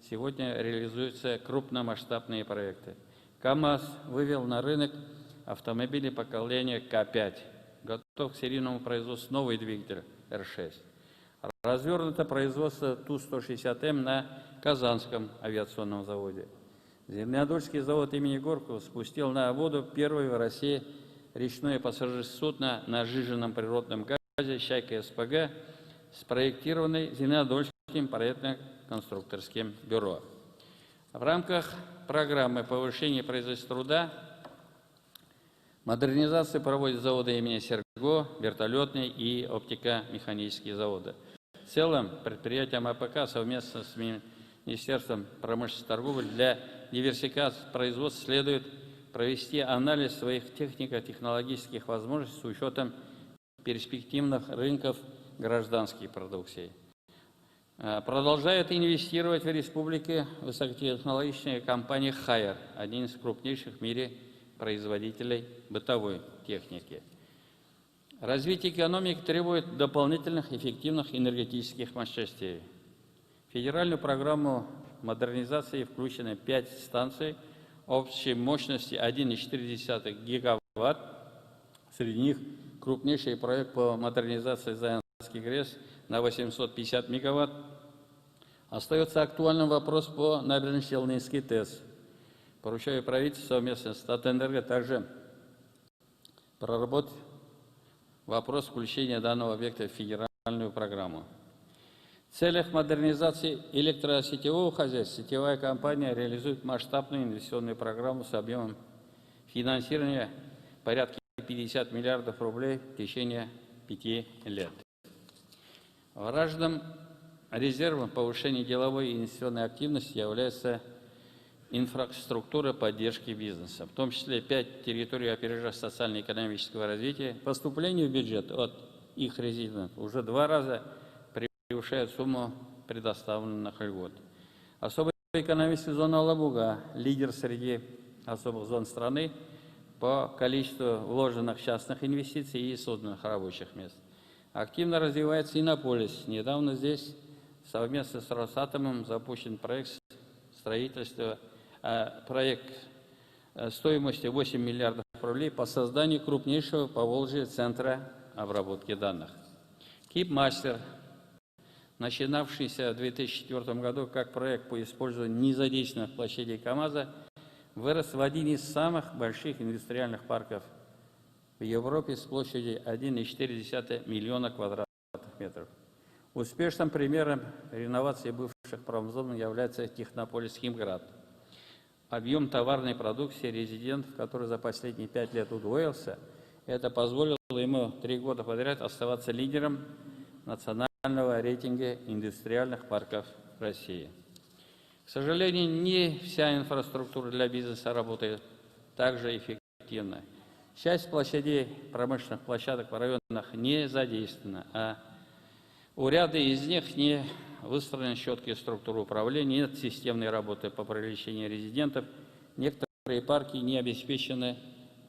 сегодня реализуются крупномасштабные проекты. КАМАЗ вывел на рынок автомобили поколения К5. Готов к серийному производству новый двигатель Р6. Развернуто производство Ту-160М на Казанском авиационном заводе. Зеленодольский завод имени Горького спустил на воду первое в России речное пассажирское судно на сжиженном природном газе «Чайка-СПГ», спроектированный Зеленодольским проектно-конструкторским бюро. В рамках программы повышения производства труда модернизацию проводят заводы имени Серго, вертолетные и оптико-механические заводы. В целом, предприятиям АПК совместно с Министерством промышленности и торговли для диверсификации производства следует провести анализ своих технико-технологических возможностей с учетом перспективных рынков гражданской продукции. Продолжает инвестировать в республике высокотехнологичная компания «Хайер», один из крупнейших в мире производителей бытовой техники. Развитие экономики требует дополнительных эффективных энергетических мощностей. В федеральную программу модернизации включены 5 станций общей мощности 1,4 гигаватт. Среди них крупнейший проект по модернизации Заянский ГРЭС на 850 мегаватт. Остается актуальным вопрос по набережно-Челнинский ТЭС. Поручаю правительству совместно с Татэнерго также проработать вопрос включения данного объекта в федеральную программу. В целях модернизации электросетевого хозяйства сетевая компания реализует масштабную инвестиционную программу с объемом финансирования порядка 50 миллиардов рублей в течение 5 лет. Важным резервом повышения деловой и инвестиционной активности является инфраструктура поддержки бизнеса, в том числе 5 территорий опережения социально-экономического развития. Поступление в бюджет от их резидентов уже 2 раза превышает сумму предоставленных льгот. Особая экономическая зона Алабуга, лидер среди особых зон страны по количеству вложенных частных инвестиций и созданных рабочих мест. Активно развивается Иннополис. Недавно здесь совместно с Росатомом запущен проект строительства, проект стоимостью 8 миллиардов рублей по созданию крупнейшего по Волжье центра обработки данных. Кипмастер, начинавшийся в 2004 году как проект по использованию незадействованных площадей КАМАЗа, вырос в один из самых больших индустриальных парков в Европе с площадью 1,4 миллиона квадратных метров. Успешным примером реновации бывших промзон является Технополис Химград. Объем товарной продукции резидентов, который за последние 5 лет удвоился, это позволило ему 3 года подряд оставаться лидером национального рейтинга индустриальных парков России. К сожалению, не вся инфраструктура для бизнеса работает так же эффективно. Часть площадей промышленных площадок в районах не задействована, а у ряда из них не выстроены четкие структуры управления, нет системной работы по привлечению резидентов, некоторые парки не обеспечены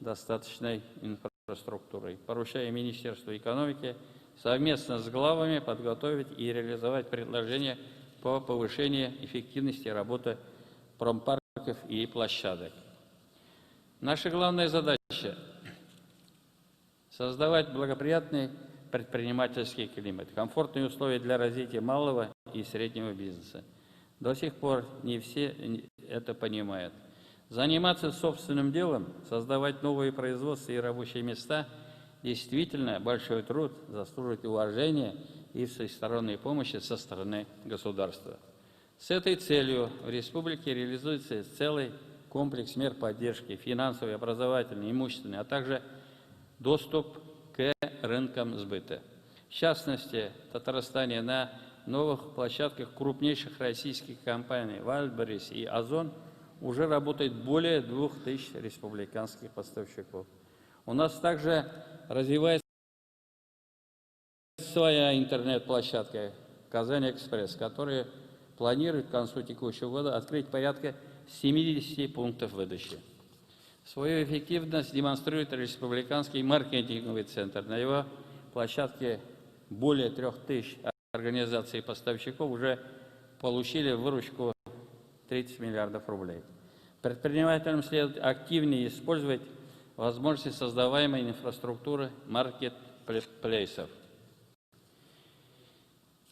достаточной инфраструктурой. Поручаю Министерству экономики совместно с главами подготовить и реализовать предложения по повышению эффективности работы промпарков и площадок. Наша главная задача – создавать благоприятный предпринимательский климат, комфортные условия для развития малого и среднего бизнеса. До сих пор не все это понимают. Заниматься собственным делом, создавать новые производства и рабочие места – действительно большой труд, заслуживает уважения и всесторонней помощи со стороны государства. С этой целью в республике реализуется целый комплекс мер поддержки, финансовой, образовательной, имущественной, а также доступ к рынкам сбыта. В частности, в Татарстане на новых площадках крупнейших российских компаний «Вальберис» и «Озон» уже работает более 2000 республиканских поставщиков. У нас также развивается своя интернет-площадка «Казань-Экспресс», которая планирует к концу текущего года открыть порядка 70 пунктов выдачи. Свою эффективность демонстрирует республиканский маркетинговый центр. На его площадке более 3000 организаций и поставщиков уже получили выручку 30 миллиардов рублей. Предпринимателям следует активнее использовать возможности создаваемой инфраструктуры маркетплейсов.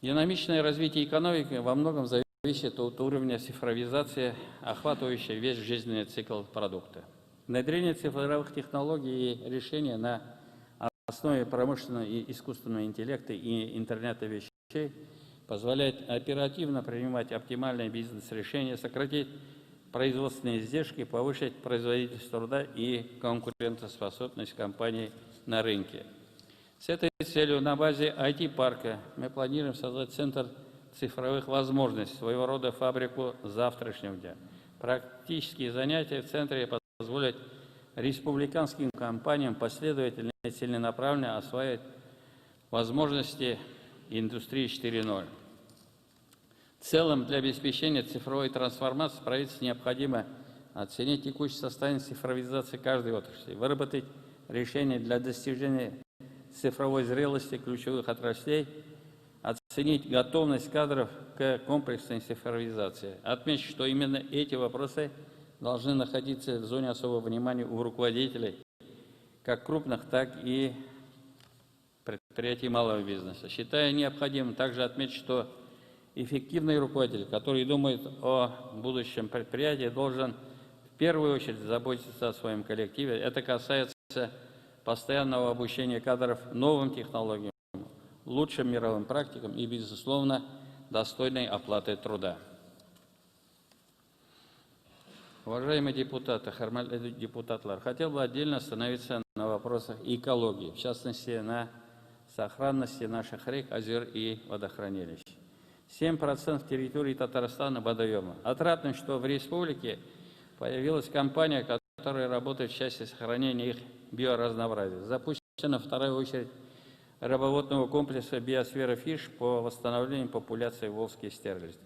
Динамичное развитие экономики во многом зависит от уровня цифровизации, охватывающей весь жизненный цикл продукта. Внедрение цифровых технологий и решения на основе промышленного и искусственного интеллекта и интернета вещей позволяет оперативно принимать оптимальные бизнес-решения, сократить производственные издержки, повысить производительность труда и конкурентоспособность компаний на рынке. С этой целью на базе IT-парка мы планируем создать центр цифровых возможностей, своего рода фабрику завтрашнего дня. Практические занятия в центре позволят республиканским компаниям последовательно и целенаправленно осваивать возможности индустрии 4.0. В целом, для обеспечения цифровой трансформации правительству необходимо оценить текущее состояние цифровизации каждой отрасли, выработать решения для достижения цифровой зрелости ключевых отраслей, оценить готовность кадров к комплексной цифровизации. Отмечу, что именно эти вопросы должны находиться в зоне особого внимания у руководителей, как крупных, так и предприятий малого бизнеса. Считаю необходимым также отметить, что эффективный руководитель, который думает о будущем предприятия, должен в первую очередь заботиться о своем коллективе. Это касается постоянного обучения кадров новым технологиям, лучшим мировым практикам и, безусловно, достойной оплаты труда. Уважаемые депутаты, депутатлар, хотел бы отдельно остановиться на вопросах экологии, в частности, на сохранности наших рек, озер и водохранилищ. 7% территории Татарстана водоема. Отрадно, что в республике появилась компания, которая работает в части сохранения их биоразнообразия. Запущена вторая очередь рыбоводного комплекса «Биосфера Фиш» по восстановлению популяции волжских стерлядей.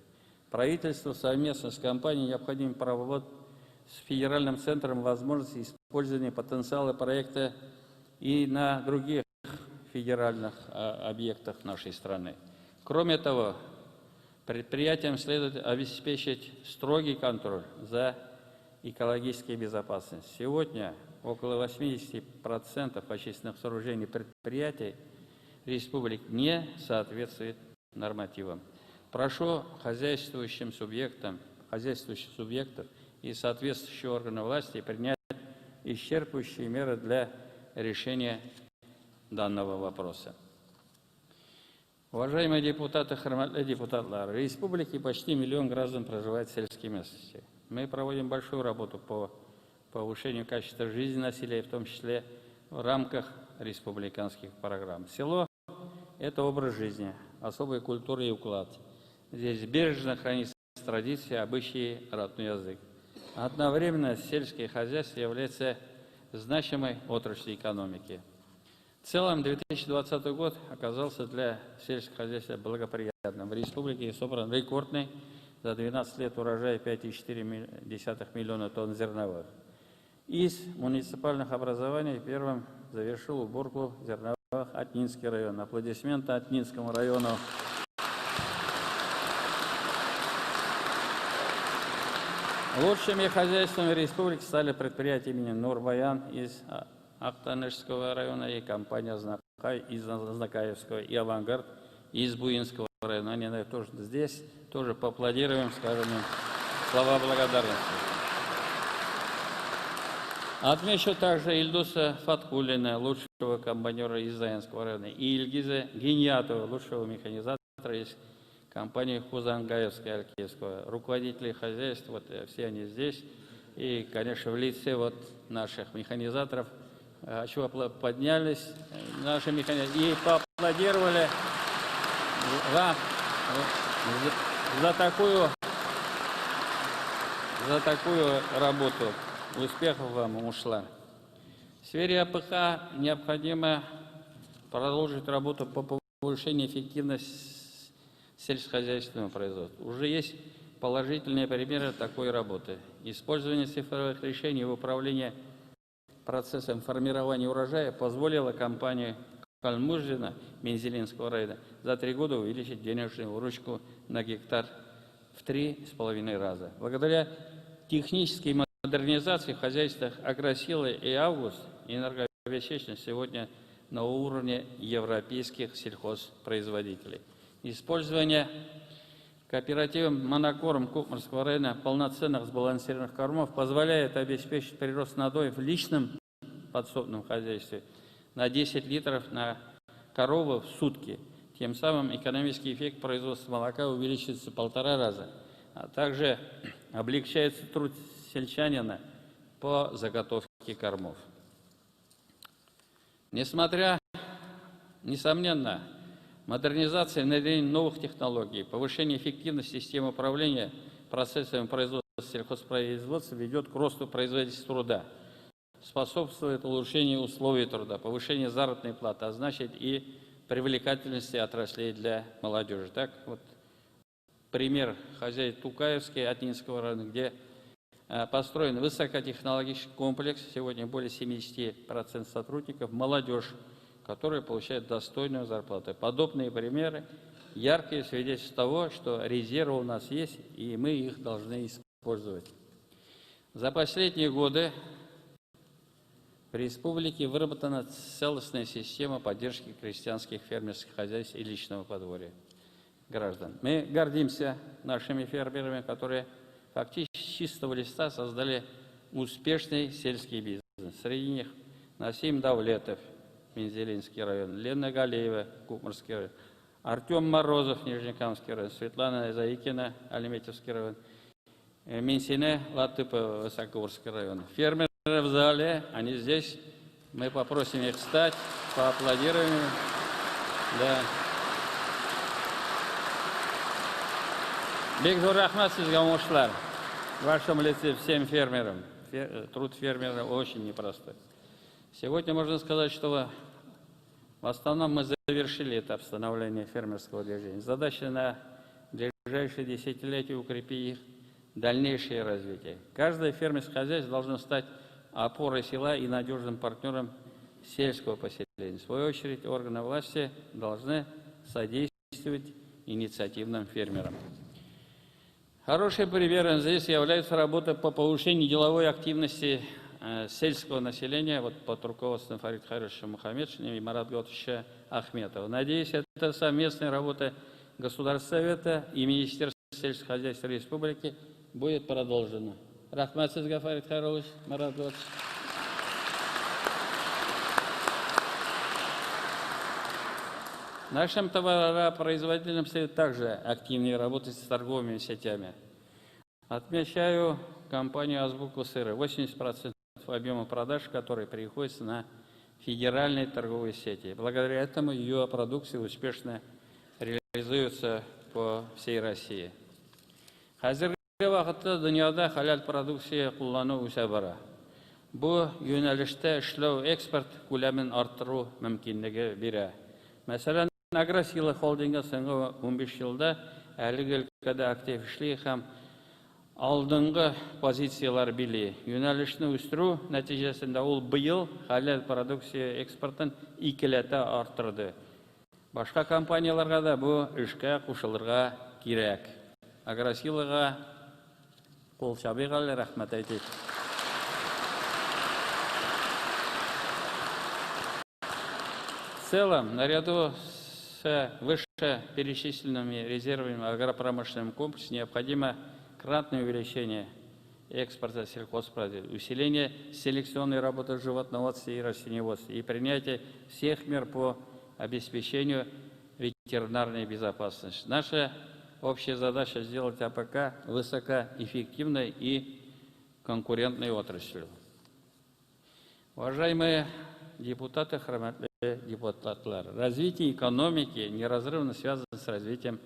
Правительству совместно с компанией необходимо проработать с федеральным центром возможности использования потенциала проекта и на других федеральных объектах нашей страны. Кроме того, предприятиям следует обеспечить строгий контроль за экологической безопасностью. Сегодня около 80% отечественных сооружений предприятий республик не соответствует нормативам. Прошу хозяйствующих субъектов и соответствующие органы власти принять исчерпывающие меры для решения данного вопроса. Уважаемые депутаты, депутатлар, в республике почти 1 миллион граждан проживает в сельской местности. Мы проводим большую работу по повышению качества жизни населения, в том числе в рамках республиканских программ. Село – это образ жизни, особая культура и уклад. Здесь бережно хранится традиция, обычаи, родной язык. Одновременно сельское хозяйство является значимой отрасли экономики. В целом 2020 год оказался для сельского хозяйства благоприятным. В республике собран рекордный за 12 лет урожай 5,4 миллиона тонн зерновых. Из муниципальных образований первым завершил уборку зерновых Атнинский район. Аплодисменты Атнинскому району. Лучшими хозяйствами республики стали предприятия имени Нурбаян из Актанежского района и компания Знакай из Знакаевского и Авангард из Буинского района. Они тоже здесь, тоже поаплодируем, скажем им слова благодарности. Отмечу также Ильдуса Фаткулина, лучшего комбайнера из Заянского района, и Ильгиза Гиньятова, лучшего механизатора из компании Хузангаевская Алькиевского. Руководители хозяйств, вот все они здесь. И, конечно, в лице вот наших механизаторов поднялись наши механизаторы и поаплодировали вам за такую работу. Успехов вам ушла. В сфере АПХ необходимо продолжить работу по повышению эффективности сельскохозяйственного производства. Уже есть положительные примеры такой работы. Использование цифровых решений в управлении процессом формирования урожая позволило компании Кальмужина Мензелинского района за 3 года увеличить денежную выручку на гектар в 3,5 раза. Благодаря технической модернизации в хозяйствах Агросилы и Август энергообеспеченность сегодня на уровне европейских сельхозпроизводителей. Использование кооперативом «Монокорм» Кукмарского района полноценных сбалансированных кормов позволяет обеспечить прирост надоя в личном подсобном хозяйстве на 10 литров на корову в сутки. Тем самым экономический эффект производства молока увеличивается в 1,5 раза, а также облегчается труд сельчанина по заготовке кормов. Несомненно, модернизация и внедрение новых технологий, повышение эффективности системы управления процессами производства сельхозпроизводства ведет к росту производительности труда, способствует улучшению условий труда, повышению заработной платы, а значит и привлекательности отраслей для молодежи. Так вот, пример хозяйств Тукаевский, Атнинского района, где построен высокотехнологический комплекс, сегодня более 70% сотрудников, молодежь, которые получают достойную зарплату. Подобные примеры – яркие свидетельства того, что резервы у нас есть, и мы их должны использовать. За последние годы в республике выработана целостная система поддержки крестьянских фермерских хозяйств и личного подворья граждан. Мы гордимся нашими фермерами, которые фактически с чистого листа создали успешный сельский бизнес. Среди них Насим Давлетов, Мензелинский район, Лена Галеева, Кукмарский район, Артем Морозов, Нижнекамский район, Светлана Заикина, Альметьевский район, Менсине Латыпова, Высокогорский район. Фермеры в зале, они здесь. Мы попросим их встать, поаплодируем им. Да. Бекзор рахмат сизге оңошлар. В вашем лице всем фермерам. Труд фермера очень непростой. Сегодня можно сказать, что в основном мы завершили этап становления фермерского движения. Задача на ближайшие десятилетия укрепить их дальнейшее развитие. Каждое фермерское хозяйство должно стать опорой села и надежным партнером сельского поселения. В свою очередь, органы власти должны содействовать инициативным фермерам. Хорошим примером здесь является работа по повышению деловой активности сельского населения под руководством Фарида Хайровича Мухаммедшина и Марата Георгиевича Ахметова. Надеюсь, эта совместная работа Государственного совета и Министерства сельского хозяйства Республики будет продолжена. Рахмат сизге, Фарид Хайрович, Марат Георгиевич. Нашим товаропроизводителям следует также активнее работать с торговыми сетями. Отмечаю компанию «Азбуку сыра». 80% объема продаж, которые приходятся на федеральные торговые сети. Благодаря этому ее продукция успешно реализуется по всей России. Қазіргі вақытта дүнияда халал продукция қолдану өсе бара. Бұл юнәлішті эшләү экспорт күләмен арттыру мөмкинлеге бирә. Мәсәлән, Агросила холдингі соңгы 15 елда әлеге өлкәдә актив эшли һәм алдыңғы позициялар били. Юнәлешне үстерү нәтиҗәсендә ул быел хәләл продукция экспортын 2 арттырды. Башка компанияларга да бу эшкә кушылырга кирәк. Агросилага кул чабыйга рәхмәт әйтик. В целом, наряду с вышеперечисленными резервами агропромышленного комплекса необходимо кратное увеличение экспорта сельхозпродуктов, усиление селекционной работы в животноводстве и растениеводстве и принятие всех мер по обеспечению ветеринарной безопасности. Наша общая задача сделать АПК высокоэффективной и конкурентной отраслью. Уважаемые депутаты, хөрмәтле депутатлар, развитие экономики неразрывно связано с развитием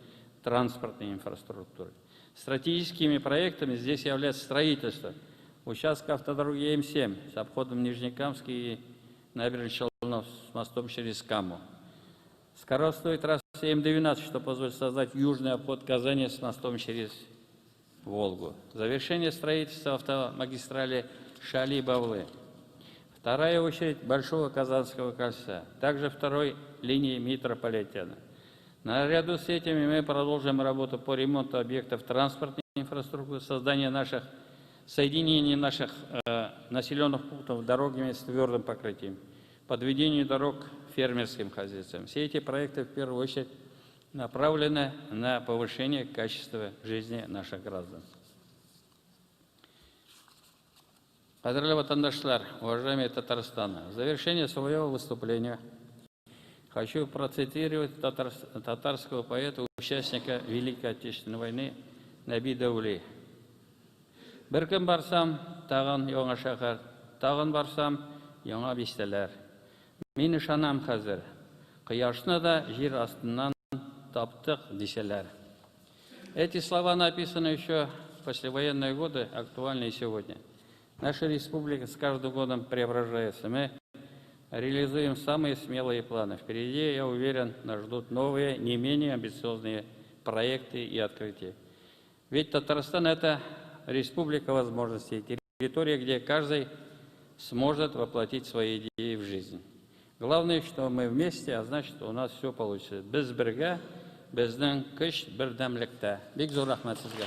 транспортной инфраструктуры. Стратегическими проектами здесь является строительство участка автодороги М7 с обходом Нижнекамский и набережной Челнов с мостом через Каму. Скоростной трассы М12, что позволит создать южный обход Казани с мостом через Волгу. Завершение строительства автомагистрали Шали-Бавлы. Вторая очередь Большого Казанского кольца. Также второй линии метрополитена. Наряду с этими мы продолжим работу по ремонту объектов транспортной инфраструктуры, создание соединения наших населенных пунктов дорогами с твердым покрытием, подведению дорог фермерским хозяйствам. Все эти проекты в первую очередь направлены на повышение качества жизни наших граждан. Кадерлі ватандашлар, уважаемые Татарстана, в завершение своего выступления хочу процитировать татарского поэта, участника Великой Отечественной войны Наби Даули. Бір көн барсам, тагын яңа шәһәр, тагын барсам, яңа бистәләр. Мин ышанам хәзер, кояшны да җир астыннан таптык дисәләр. Эти слова написаны еще в послевоенные годы, актуальны и сегодня. Наша республика с каждым годом преображается. Мы реализуем самые смелые планы. Впереди, я уверен, нас ждут новые, не менее амбициозные проекты и открытия. Ведь Татарстан – это республика возможностей, территория, где каждый сможет воплотить свои идеи в жизнь. Главное, что мы вместе, а значит, у нас все получится. Без берега, безнең көч бердәмлектә. Бик зур рәхмәт сезгә.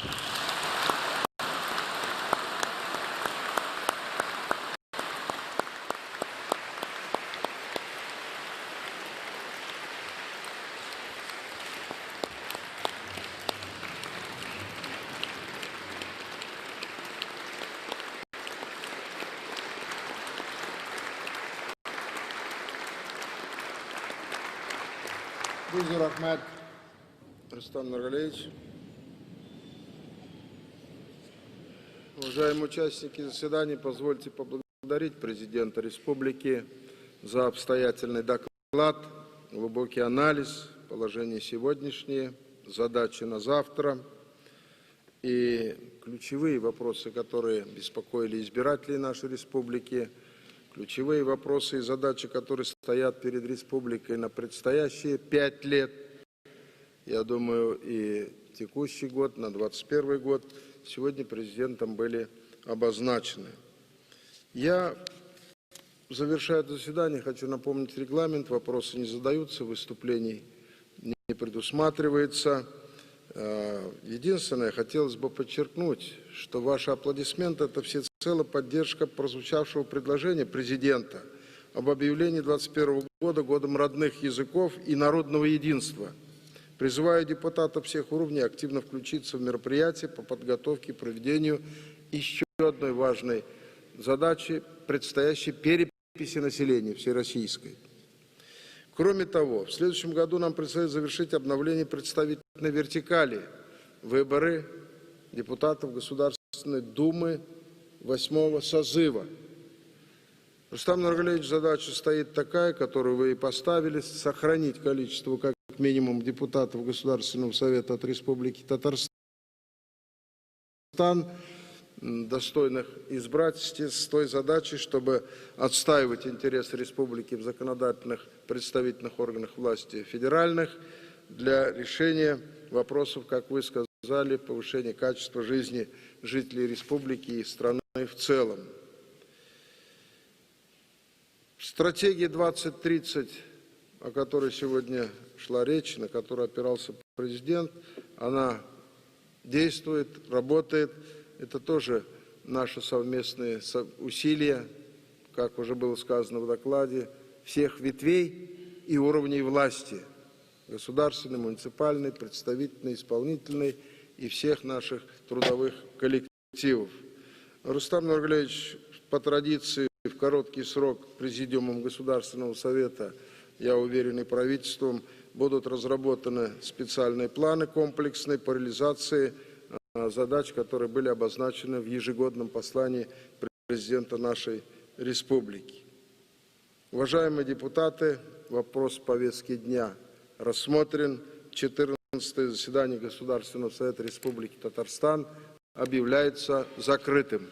Рахмат, Рустам Нургалиевич. Уважаемые участники заседания, позвольте поблагодарить президента республики за обстоятельный доклад, глубокий анализ положения сегодняшние, задачи на завтра и ключевые вопросы, которые беспокоили избирателей нашей республики, ключевые вопросы и задачи, которые стоят перед республикой на предстоящие 5 лет, я думаю, и текущий год, на 2021 год, сегодня президентом были обозначены. Я, завершая это заседание, хочу напомнить регламент. Вопросы не задаются, выступлений не предусматривается. Единственное, хотелось бы подчеркнуть, что ваши аплодисменты – это всецело поддержка прозвучавшего предложения президента об объявлении 2021 года годом родных языков и народного единства. Призываю депутатов всех уровней активно включиться в мероприятия по подготовке и проведению еще одной важной задачи – предстоящей переписи населения всероссийской. Кроме того, в следующем году нам предстоит завершить обновление представительной вертикали, выборы депутатов Государственной Думы 8-го созыва. Рустам Нургалиевич, задача стоит такая, которую вы и поставили, сохранить количество как минимум депутатов Государственного Совета от Республики Татарстан достойных избрать с той задачей, чтобы отстаивать интересы республики в законодательных представительных органах власти федеральных для решения вопросов, как вы сказали, повышения качества жизни жителей республики и страны в целом. Стратегия 2030, о которой сегодня шла речь, на которую опирался президент, она действует, работает. Это тоже наши совместные усилия, как уже было сказано в докладе, всех ветвей и уровней власти – государственной, муниципальной, представительной, исполнительной и всех наших трудовых коллективов. Рустам Нургалиевич, по традиции, в короткий срок Президиумом Государственного Совета, я уверен, и правительством, будут разработаны специальные планы комплексные по реализации задач, которые были обозначены в ежегодном послании президента нашей республики. Уважаемые депутаты, вопрос повестки дня рассмотрен. 14-е заседание Государственного Совета Республики Татарстан объявляется закрытым.